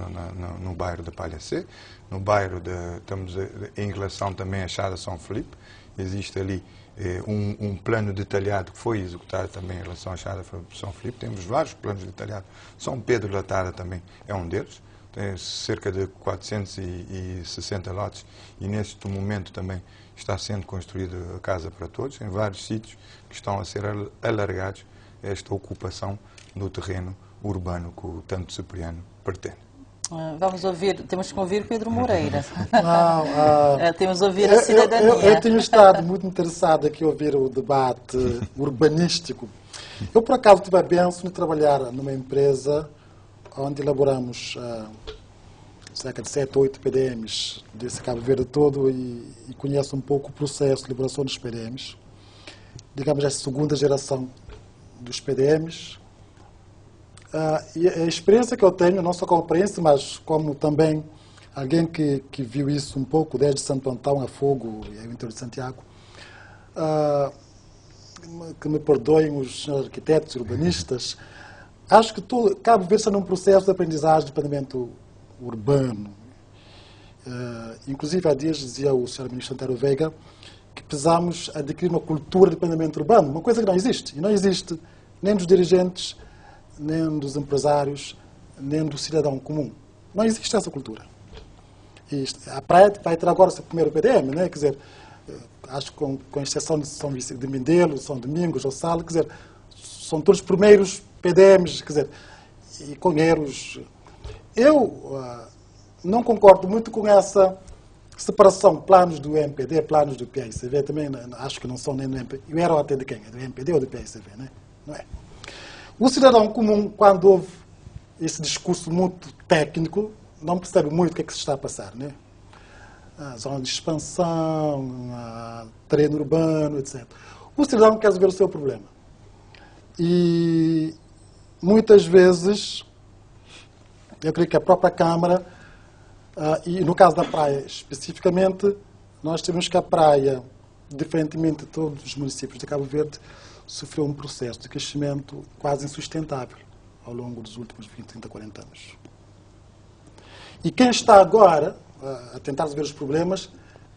no bairro da Palha C, no bairro estamos em relação também à Chada São Felipe. Existe ali um plano detalhado que foi executado também em relação à Chada São Felipe. Temos vários planos detalhados. São Pedro da Tara também é um deles. tem cerca de 460 lotes e neste momento também está sendo construída a Casa para Todos, em vários sítios que estão a ser alargados esta ocupação do terreno urbano que o Tanto Cipriano pretende. Vamos ouvir, temos que ouvir Pedro Moreira. Não, temos que ouvir a cidadania. Eu tenho estado muito interessado aqui a ouvir o debate urbanístico. Eu, por acaso, tive a benção de trabalhar numa empresa onde elaboramos cerca de 7 ou 8 PDMs desse Cabo Verde todo e conheço um pouco o processo de elaboração dos PDMs. Digamos, a segunda geração dos PDMs. E a experiência que eu tenho, não só como experiência, mas como também alguém que viu isso um pouco, desde Santo Antão a Fogo e ao interior de Santiago, que me perdoem os arquitetos urbanistas, acho que Cabo Verde está num processo de aprendizagem de planeamento urbano. Inclusive, há dias dizia o Sr. Ministro Antero Veiga que precisamos adquirir uma cultura de planeamento urbano, uma coisa que não existe. E não existe nem dos dirigentes, nem dos empresários, nem do cidadão comum. Não existe essa cultura. E a praia vai ter agora o seu primeiro PDM, né? Quer dizer, acho que com exceção de São Vicente de Mindelo, São Domingos, ou Sal, quer dizer, são todos os primeiros PDMs, quer dizer, e com erros. Eu não concordo muito com essa separação, planos do MPD, planos do PICV, também acho que não são nem do MPD. Eu era até de quem? É do MPD ou do PICV, né? Não é? O cidadão comum, quando ouve esse discurso muito técnico, não percebe muito o que é que se está a passar, né? A zona de expansão, terreno urbano, etc. O cidadão quer resolver o seu problema. E muitas vezes, eu creio que a própria Câmara, e no caso da praia especificamente, nós temos que a praia, diferentemente de todos os municípios de Cabo Verde, sofreu um processo de crescimento quase insustentável ao longo dos últimos 20, 30, 40 anos. E quem está agora a tentar resolver os problemas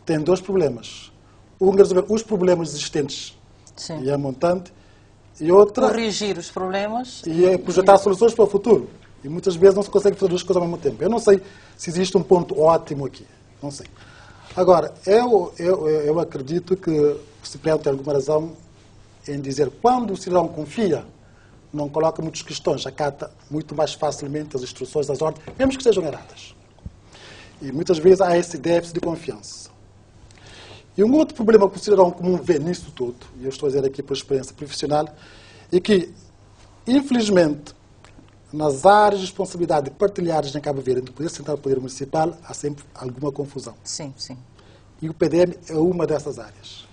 tem dois problemas. Um é resolver os problemas existentes, Sim. e é montante, e outra... Corrigir os problemas. E é projetar soluções para o futuro. E muitas vezes não se consegue fazer duas coisas ao mesmo tempo. Eu não sei se existe um ponto ótimo aqui. Não sei. Agora, eu acredito que o Cipriano tem alguma razão em dizer quando o cidadão confia, não coloca muitas questões, acata muito mais facilmente as instruções, as ordens, mesmo que estejam erradas. E muitas vezes há esse déficit de confiança. E um outro problema que o cidadão comum vê nisso tudo, e eu estou a dizer aqui por experiência profissional, é que, infelizmente, nas áreas de responsabilidade partilhadas em Cabo Verde, entre o Poder Central e o Poder Municipal, há sempre alguma confusão. Sim, sim. E o PDM é uma dessas áreas.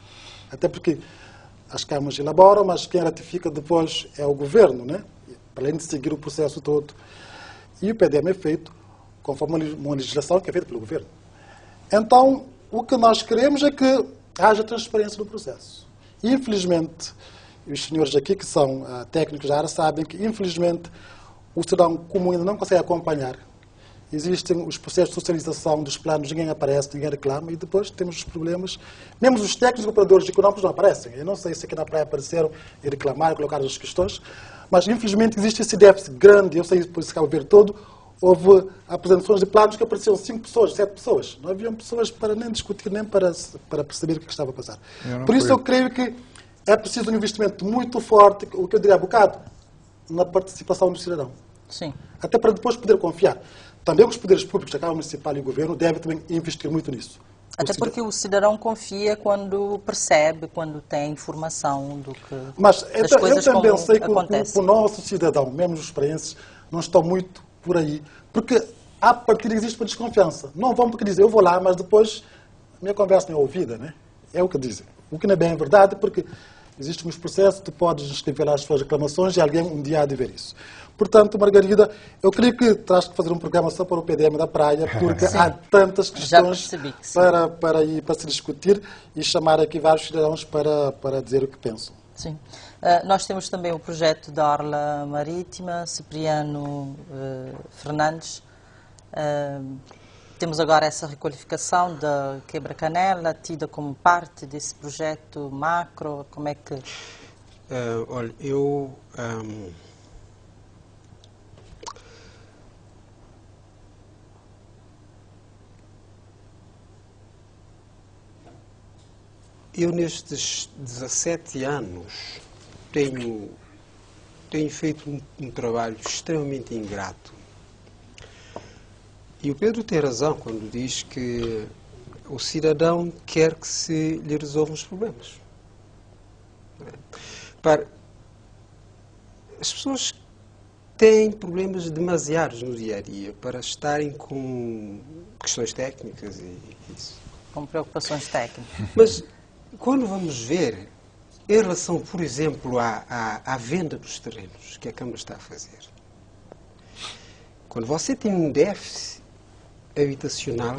Até porque as câmaras elaboram, mas quem ratifica depois é o governo, né? Para além de seguir o processo todo. E o PDM é feito conforme uma legislação que é feita pelo governo. Então, o que nós queremos é que haja transparência no processo. Infelizmente, os senhores aqui que são técnicos da área sabem que, infelizmente, o cidadão comum ainda não consegue acompanhar. Existem os processos de socialização dos planos, ninguém aparece, ninguém reclama, e depois temos os problemas. Mesmo os técnicos e operadores económicos não aparecem. Eu não sei se aqui na praia apareceram e reclamaram, colocaram as questões, mas infelizmente existe esse déficit grande, eu sei por esse Cabo Verde todo, houve apresentações de planos que apareciam 5 pessoas, 7 pessoas. Não haviam pessoas para nem discutir, nem para perceber o que estava a passar. Por isso eu creio que é preciso um investimento muito forte, o que eu diria há bocado, na participação do cidadão. Sim. Até para depois poder confiar. Também os poderes públicos, a Câmara Municipal e o Governo, devem também investir muito nisso. Até porque o cidadão confia quando percebe, quando tem informação do que Mas das coisas eu também como sei que acontecem. o nosso cidadão, mesmo os experientes, não estão muito por aí. Porque a partir existe uma desconfiança. Não vão porque dizem, eu vou lá, mas depois a minha conversa não é ouvida, né? É o que dizem. O que não é bem verdade, porque existem uns processos, tu podes escrever lá as suas reclamações e alguém um dia há de ver isso. Portanto, Margarida, eu creio que terás que fazer um programa só para o PDM da praia, porque há tantas questões para se discutir e chamar aqui vários cidadãos para dizer o que pensam. Sim. Nós temos também o projeto da Orla Marítima, Cipriano Fernandes. Temos agora essa requalificação da Quebra-Canela, tida como parte desse projeto macro. Como é que... Olha, eu nestes 17 anos tenho feito um trabalho extremamente ingrato. E o Pedro tem razão quando diz que o cidadão quer que se lhe resolvam os problemas. As pessoas têm problemas demasiados no dia a dia para estarem com questões técnicas e isso. Com preocupações técnicas. Mas quando vamos ver, em relação, por exemplo, à venda dos terrenos que a Câmara está a fazer, quando você tem um déficit habitacional,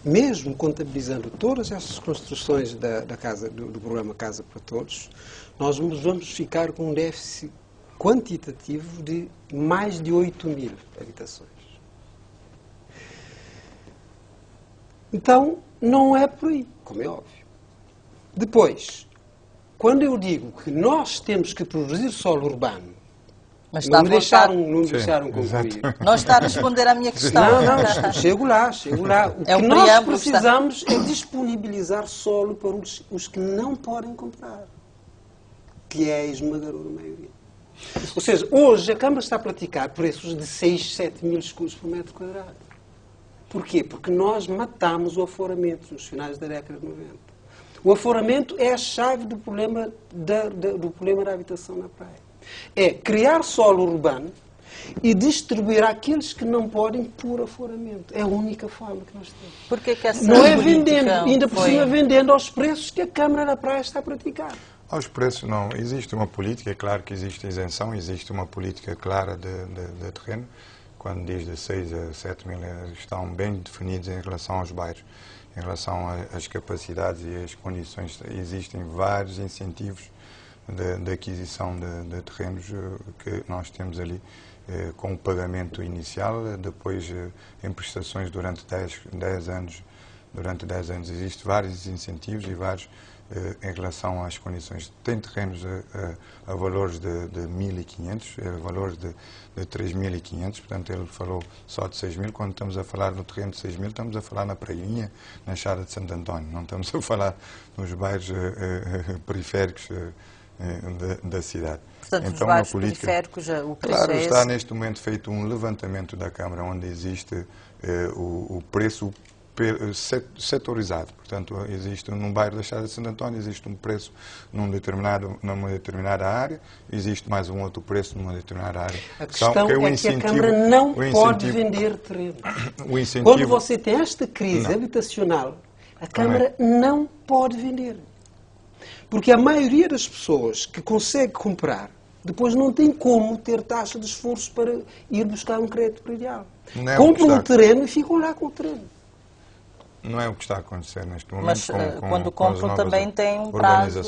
mesmo contabilizando todas essas construções da casa, do programa Casa para Todos, nós vamos ficar com um déficit quantitativo de mais de 8.000 habitações. Então, não é por aí, como é óbvio. Depois, quando eu digo que nós temos que produzir solo urbano, Mas não me está deixaram concluir. Não está a responder à minha questão. Não, chego lá. O que nós precisamos é disponibilizar solo para os que não podem comprar, que é a esmagadora maioria. Ou seja, hoje a Câmara está a praticar preços de 6, 7 mil escudos por metro quadrado. Porquê? Porque nós matamos o aforamento nos finais da década de 90. O aforamento é a chave do problema da habitação na praia. É criar solo urbano e distribuir àqueles que não podem por aforamento. É a única forma que nós temos. Porque que essa não é vendendo, ainda por cima vendendo aos preços que a Câmara da Praia está a praticar. Aos preços não. Existe uma política, é claro que existe isenção, existe uma política clara de terreno. Quando diz de 6 a 7 mil, estão bem definidos em relação aos bairros. Em relação às capacidades e às condições, existem vários incentivos de aquisição de terrenos que nós temos ali com o pagamento inicial, depois em prestações durante 10 anos. Durante 10 anos existem vários incentivos e vários em relação às condições. Tem terrenos a valores de 1.500, valores de 3.500, portanto ele falou só de 6.000. Quando estamos a falar no terreno de 6.000, estamos a falar na Prainha, na Chada de Santo António, não estamos a falar nos bairros periféricos da cidade. Portanto, então, nos bairros periféricos, o preço claro, é está esse? neste momento feito um levantamento da Câmara onde existe o preço setorizado. Portanto, existe num bairro da Chada de Santo António, existe um preço numa determinada área, existe mais um outro preço numa determinada área. A questão é que a Câmara não pode vender terreno. Quando você tem esta crise habitacional, a Câmara não pode vender. Porque a maioria das pessoas que consegue comprar, depois não tem como ter taxa de esforço para ir buscar um crédito predial. Compram o terreno e ficam lá com o terreno. Não é o que está a acontecer neste momento. Mas quando compram também tem um prazo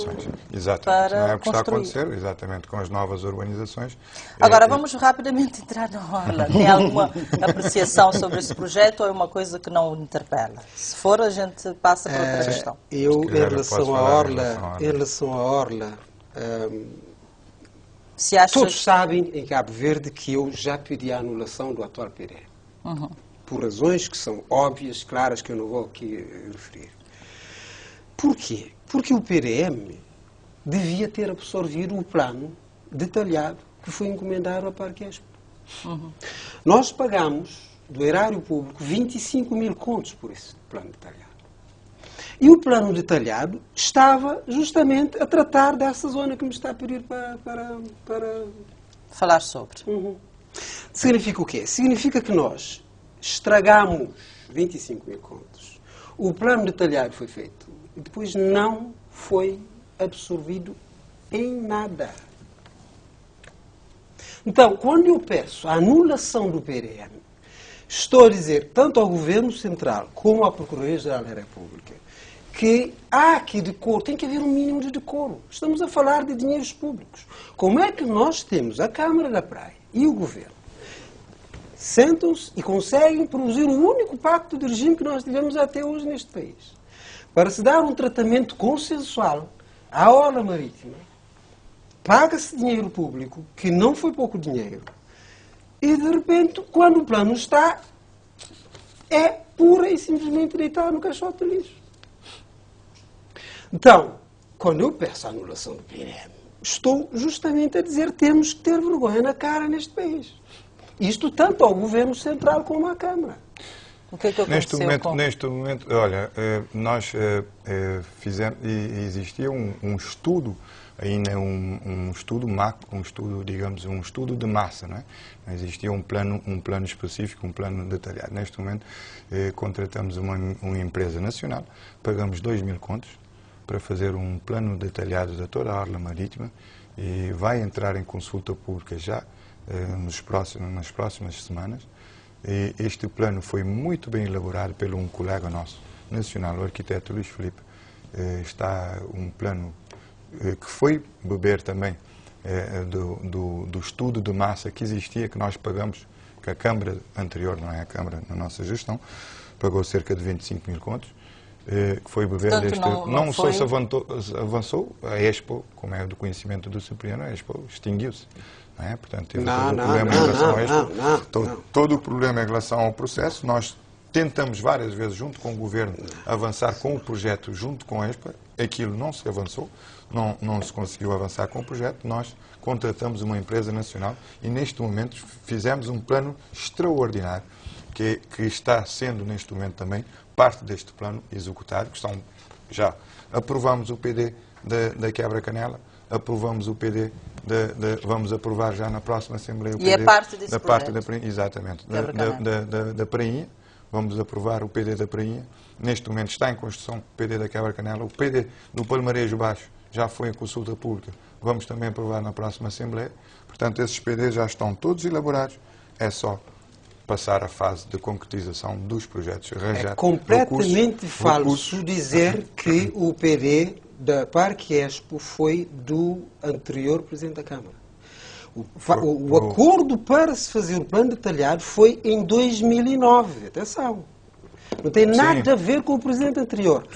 exatamente. para não é o que está a construir. acontecer, exatamente, com as novas urbanizações. Agora, vamos rapidamente entrar na Orla. Tem alguma apreciação sobre esse projeto ou é uma coisa que não o interpela? Se for, a gente passa para outra questão. Eu, em relação à Orla, todos sabem em Cabo Verde que eu já pedi a anulação do atual PRM. Por razões que são óbvias, claras, que eu não vou aqui referir. Porquê? Porque o PRM devia ter absorvido o plano detalhado que foi encomendado à Parque Expo. Nós pagamos, do erário público, 25 mil contos por esse plano detalhado. E o plano detalhado estava justamente a tratar dessa zona que me está a pedir para falar sobre. Significa o quê? Significa que nós estragamos 25 mil contos. O plano detalhado foi feito e depois não foi absorvido em nada. Então, quando eu peço a anulação do PRM, estou a dizer tanto ao Governo Central como à Procuradoria-Geral da República que há aqui decoro, tem que haver um mínimo de decoro. Estamos a falar de dinheiros públicos. Como é que nós temos a Câmara da Praia e o Governo sentam-se e conseguem produzir o único pacto de regime que nós tivemos até hoje neste país, para se dar um tratamento consensual à orla marítima, paga-se dinheiro público, que não foi pouco dinheiro, e de repente, quando o plano está, é pura e simplesmente deitado no caixote de lixo. Então, quando eu peço a anulação do PRM, estou justamente a dizer que temos que ter vergonha na cara neste país. Isto tanto ao Governo Central como à Câmara. O que é que Neste aconteceu momento, olha, nós fizemos, e existia um estudo, ainda um estudo macro, digamos, um estudo de massa, não é? Não existia um plano específico, um plano detalhado. Neste momento, contratamos uma empresa nacional, pagamos 2.000 contos para fazer um plano detalhado de toda a orla marítima e vai entrar em consulta pública já nas próximas semanas. E este plano foi muito bem elaborado por um colega nosso, nacional, o arquiteto Luís Filipe. Está um plano que foi beber também do estudo de massa que existia, que nós pagamos, que a Câmara anterior, não é a Câmara na nossa gestão, pagou cerca de 25.000 contos, que foi beber Portanto, deste... Não só se avançou, a Expo, como é do conhecimento do Cipriano, a Expo extinguiu-se. Não é? Portanto, teve todo o problema em relação a Expo. Todo o problema em relação ao processo, nós tentamos várias vezes, junto com o Governo, avançar com o projeto junto com a Expo, aquilo não se avançou, não se conseguiu avançar com o projeto, nós contratamos uma empresa nacional e neste momento fizemos um plano extraordinário, que está sendo neste momento também parte deste plano executado, que já aprovamos o PD da Quebra-Canela, aprovamos o PD, vamos aprovar já na próxima Assembleia o PD. E é parte desse projeto? Exatamente, da Prainha, vamos aprovar o PD da Prainha. Neste momento está em construção o PD da Quebra-Canela, o PD do Palmarejo Baixo já foi em consulta pública, vamos também aprovar na próxima Assembleia. Portanto, esses PDs já estão todos elaborados, é só passar a fase de concretização dos projetos. É completamente falso dizer que o PD da Parque Expo foi do anterior Presidente da Câmara. O acordo para se fazer o plano detalhado foi em 2009. Atenção. Não tem nada a ver com o Presidente anterior.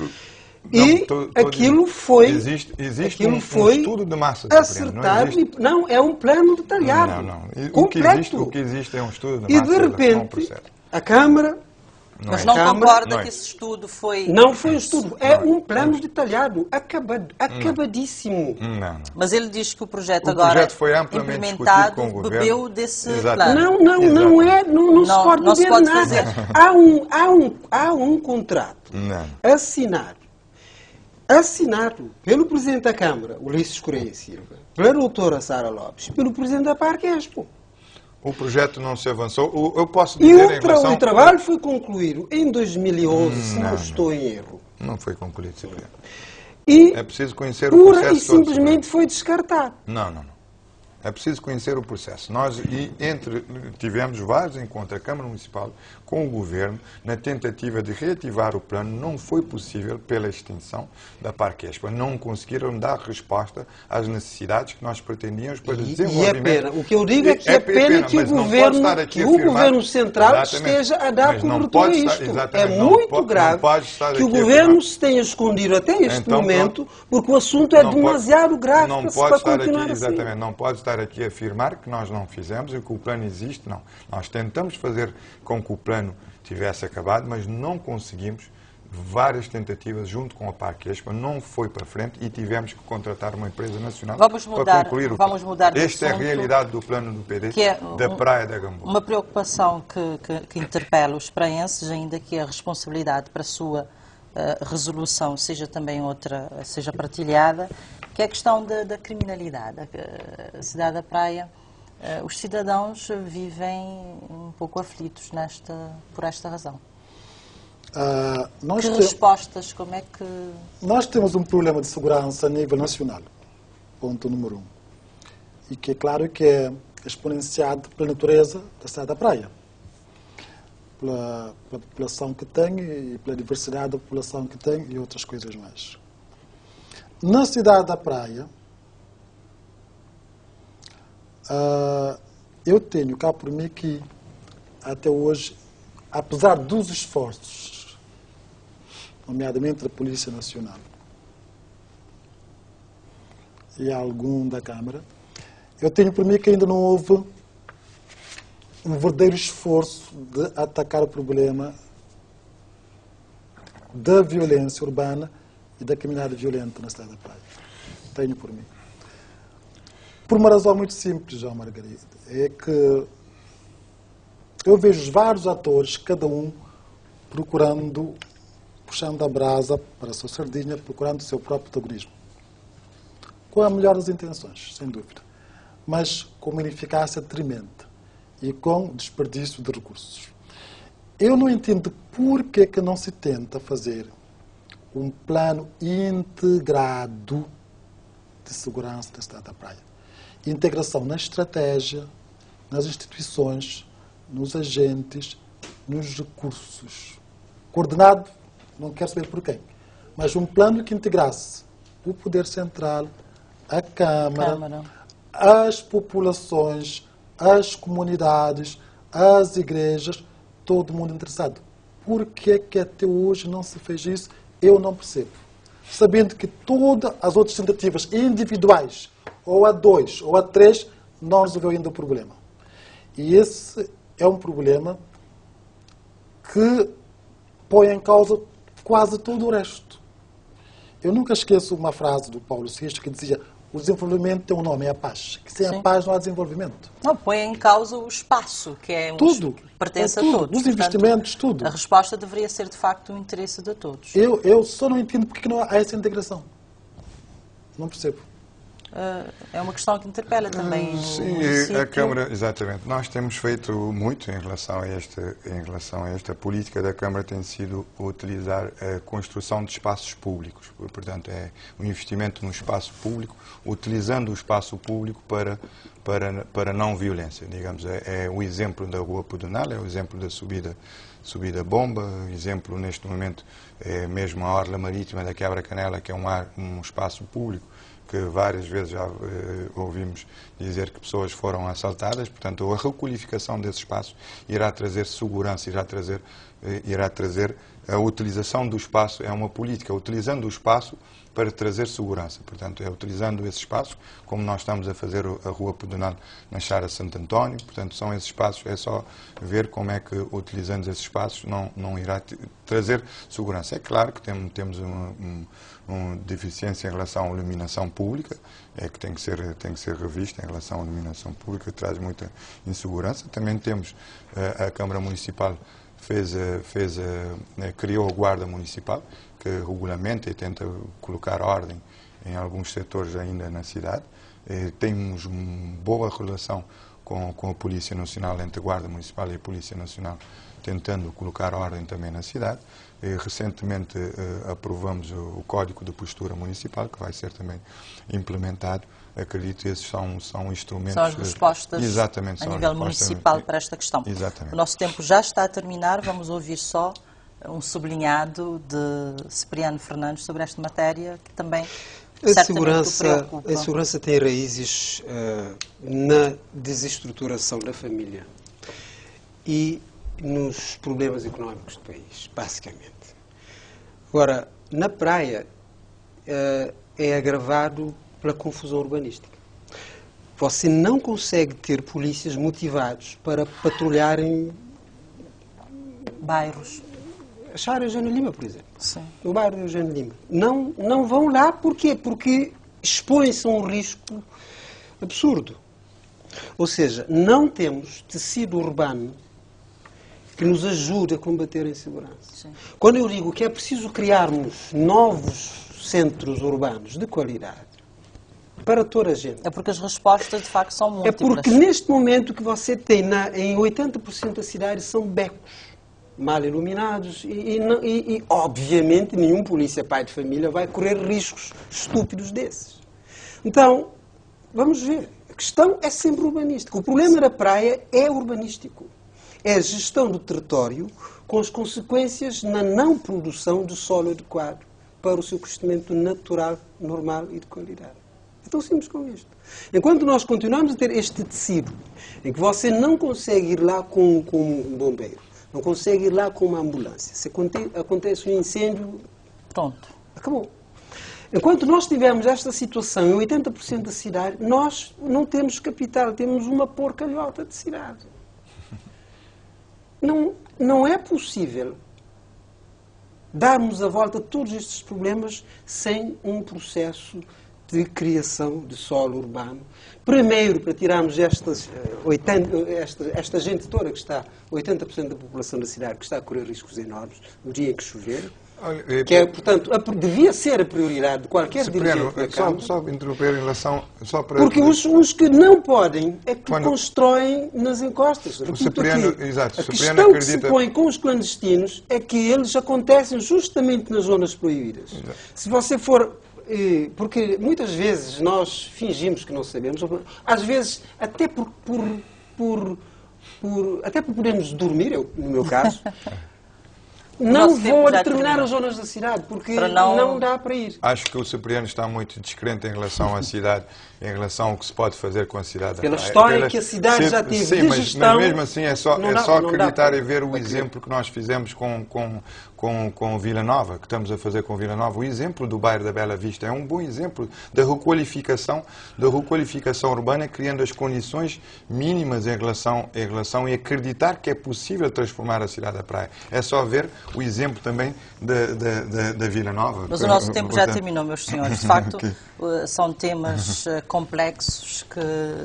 Aquilo foi... Existe aquilo um foi estudo de massa. Acertado. Não, é um plano detalhado. Não. Completo. O que existe é um estudo de massa. E de repente, a Câmara... Mas não concorda que esse estudo foi... Não foi um estudo, é um plano detalhado, acabadíssimo. Não. Mas ele diz que o projeto agora projeto foi amplamente implementado com o governo. Bebeu desse Exatamente. plano. Não se pode beber pode nada. fazer. Há um contrato assinado pelo Presidente da Câmara, Ulisses Correia Silva, pela doutora Sara Lopes, pelo Presidente da Parque Expo. O projeto não se avançou. Eu posso dizer em relação... o trabalho foi concluído em 2011, se não estou em erro. Não foi concluído, Cipriano. E é preciso conhecer o processo. Pura e simplesmente foi descartado. Não. É preciso conhecer o processo. Nós tivemos vários encontros, a Câmara Municipal, com o Governo, na tentativa de reativar o plano. Não foi possível pela extinção da Parque Expo. Não conseguiram dar resposta às necessidades que nós pretendíamos para desenvolvimento. E é pena. O que eu digo é que é pena que o Governo Central esteja a dar cobertura a isto. É muito grave que o Governo se tenha escondido até este momento, porque o assunto é demasiado grave para continuar assim. Exatamente, não pode estar aqui a afirmar que nós não fizemos e que o plano existe, não. Nós tentamos fazer com que o plano tivesse acabado, mas não conseguimos. Várias tentativas junto com a Parque Expo, não foi para frente e tivemos que contratar uma empresa nacional para concluir o plano. Esta é a realidade do plano do PD, da Praia da Gamboa. Uma preocupação que interpela os praenses, ainda que a responsabilidade para a sua resolução seja também seja partilhada, que é a questão da criminalidade. A cidade da Praia, os cidadãos vivem um pouco aflitos por esta razão. Respostas, como é que... Nós temos um problema de segurança a nível nacional, ponto número 1. E que é claro que é exponenciado pela natureza da cidade da Praia. Pela população que tem e pela diversidade da população que tem e outras coisas mais. Na cidade da Praia, eu tenho cá por mim que, até hoje, apesar dos esforços, nomeadamente da Polícia Nacional e algum da Câmara, eu tenho por mim que ainda não houve um verdadeiro esforço de atacar o problema da violência urbana e da caminhada violenta na cidade da Praia. Tenho por mim. Por uma razão muito simples, João Margarida, é que eu vejo vários atores, cada um procurando, puxando a brasa para a sua sardinha, procurando o seu próprio protagonismo. Com a melhor das intenções, sem dúvida, mas com uma ineficácia tremenda e com desperdício de recursos. Eu não entendo por que não se tenta fazer um plano integrado de segurança da cidade da Praia. Integração na estratégia, nas instituições, nos agentes, nos recursos. Coordenado, não quero saber por quem, mas um plano que integrasse o poder central, a Câmara, as populações, as comunidades, as igrejas, todo mundo interessado. Por que até hoje não se fez isso? Eu não percebo. Sabendo que todas as outras tentativas individuais, ou a 2, ou a 3, não resolveu ainda o problema. E esse é um problema que põe em causa quase todo o resto. Eu nunca esqueço uma frase do Paulo VI que dizia: o desenvolvimento tem um nome, é a paz. Que sem a paz não há desenvolvimento. Não, põe em causa o espaço, que é tudo, que pertence tudo, a todos. Os investimentos, tudo. A resposta deveria ser, de facto, um interesse de todos. Eu só não entendo porque não há essa integração. Não percebo. É uma questão que interpela também Sim, a Câmara, exatamente. Nós temos feito muito em relação a esta política da Câmara, tem sido utilizar a construção de espaços públicos. Portanto, é o investimento no espaço público, utilizando o espaço público para não violência. Digamos, é o exemplo da Rua Pedonal, é o exemplo da subida bomba, exemplo neste momento é mesmo a Orla Marítima da Quebra-Canela, que é um espaço público, que várias vezes já ouvimos dizer que pessoas foram assaltadas. Portanto, a requalificação desse espaço irá trazer segurança, irá trazer a utilização do espaço, é uma política, utilizando o espaço para trazer segurança. Portanto, é utilizando esse espaço, como nós estamos a fazer a Rua Pedonal na Chara Santo António. Portanto, são esses espaços, é só ver como é que, utilizando esses espaços, não irá trazer segurança. É claro que temos uma deficiência em relação à iluminação pública, que tem que ser revista em relação à iluminação pública, que traz muita insegurança. Também temos a Câmara Municipal criou a Guarda Municipal, que regulamenta e tenta colocar ordem em alguns setores ainda na cidade. Temos uma boa relação com a Polícia Nacional, entre a Guarda Municipal e a Polícia Nacional, tentando colocar ordem também na cidade. Recentemente aprovamos o Código de Postura Municipal, que vai ser também implementado. Acredito que esses são instrumentos... São as respostas exatamente, a nível municipal para esta questão. Exatamente. O nosso tempo já está a terminar, vamos ouvir só um sublinhado de Cipriano Fernandes sobre esta matéria, que também certamente o preocupa. A segurança tem raízes na desestruturação da família e nos problemas económicos do país, basicamente. Agora, na praia é agravado pela confusão urbanística. Você não consegue ter polícias motivados para patrulharem bairros. Achar Eugênio Lima, por exemplo. Sim. O bairro de Eugênio Lima. Não vão lá, porquê? Porque expõem-se a um risco absurdo. Ou seja, não temos tecido urbano que nos ajude a combater a insegurança. Sim. Quando eu digo que é preciso criarmos novos centros urbanos de qualidade para toda a gente... É porque as respostas, de facto, são múltiplas. É porque neste momento que você tem em 80% das cidades são becos mal iluminados e, obviamente, nenhum polícia pai de família vai correr riscos estúpidos desses. Então, vamos ver. A questão é sempre urbanística. O problema da praia é urbanístico. É a gestão do território com as consequências na não produção de solo adequado para o seu crescimento natural, normal e de qualidade. É tão simples como isto. Enquanto nós continuamos a ter este tecido em que você não consegue ir lá com um bombeiro, não consegue ir lá com uma ambulância, se acontece um incêndio, pronto, acabou. Enquanto nós tivermos esta situação em 80% da cidade, nós não temos capital, temos uma porcalhota de cidade. Não é possível darmos a volta a todos estes problemas sem um processo de criação de solo urbano. Primeiro, para tirarmos esta gente toda que está, 80% da população da cidade, que está a correr riscos enormes no dia em que chover, que é, portanto, devia ser a prioridade de qualquer dirigente da Câmara. Só interromper em relação... Porque os que não podem é que constroem nas encostas. O Cipriano, exato, a questão que se põe com os clandestinos é que eles acontecem justamente nas zonas proibidas. Exato. Se você for... Porque muitas vezes nós fingimos que não sabemos, às vezes até por podermos dormir, no meu caso, não vou a determinadas zonas da cidade, porque não dá para ir. Acho que o Cipriano está muito descrente em relação à cidade, em relação ao que se pode fazer com a cidade. Pela história que a cidade já teve de gestão, mas mesmo assim é só acreditar e ver o exemplo que nós fizemos com Vila Nova, que estamos a fazer com Vila Nova. O exemplo do bairro da Bela Vista é um bom exemplo da requalificação urbana, criando as condições mínimas em relação e acreditar que é possível transformar a cidade da praia. É só ver o exemplo também da Vila Nova. Mas o nosso tempo já terminou, meus senhores. De facto, são temas complexos que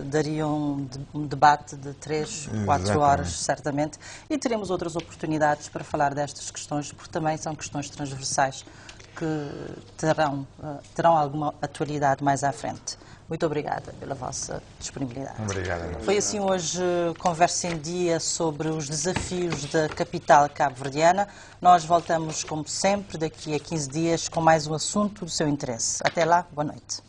dariam um debate de 3, 4 horas, certamente, e teremos outras oportunidades para falar destas questões, porque também são questões transversais que terão alguma atualidade mais à frente. Muito obrigada pela vossa disponibilidade. Obrigado. Foi assim hoje Conversa em Dia sobre os desafios da capital cabo-verdiana. Nós voltamos, como sempre, daqui a 15 dias com mais um assunto do seu interesse. Até lá, boa noite.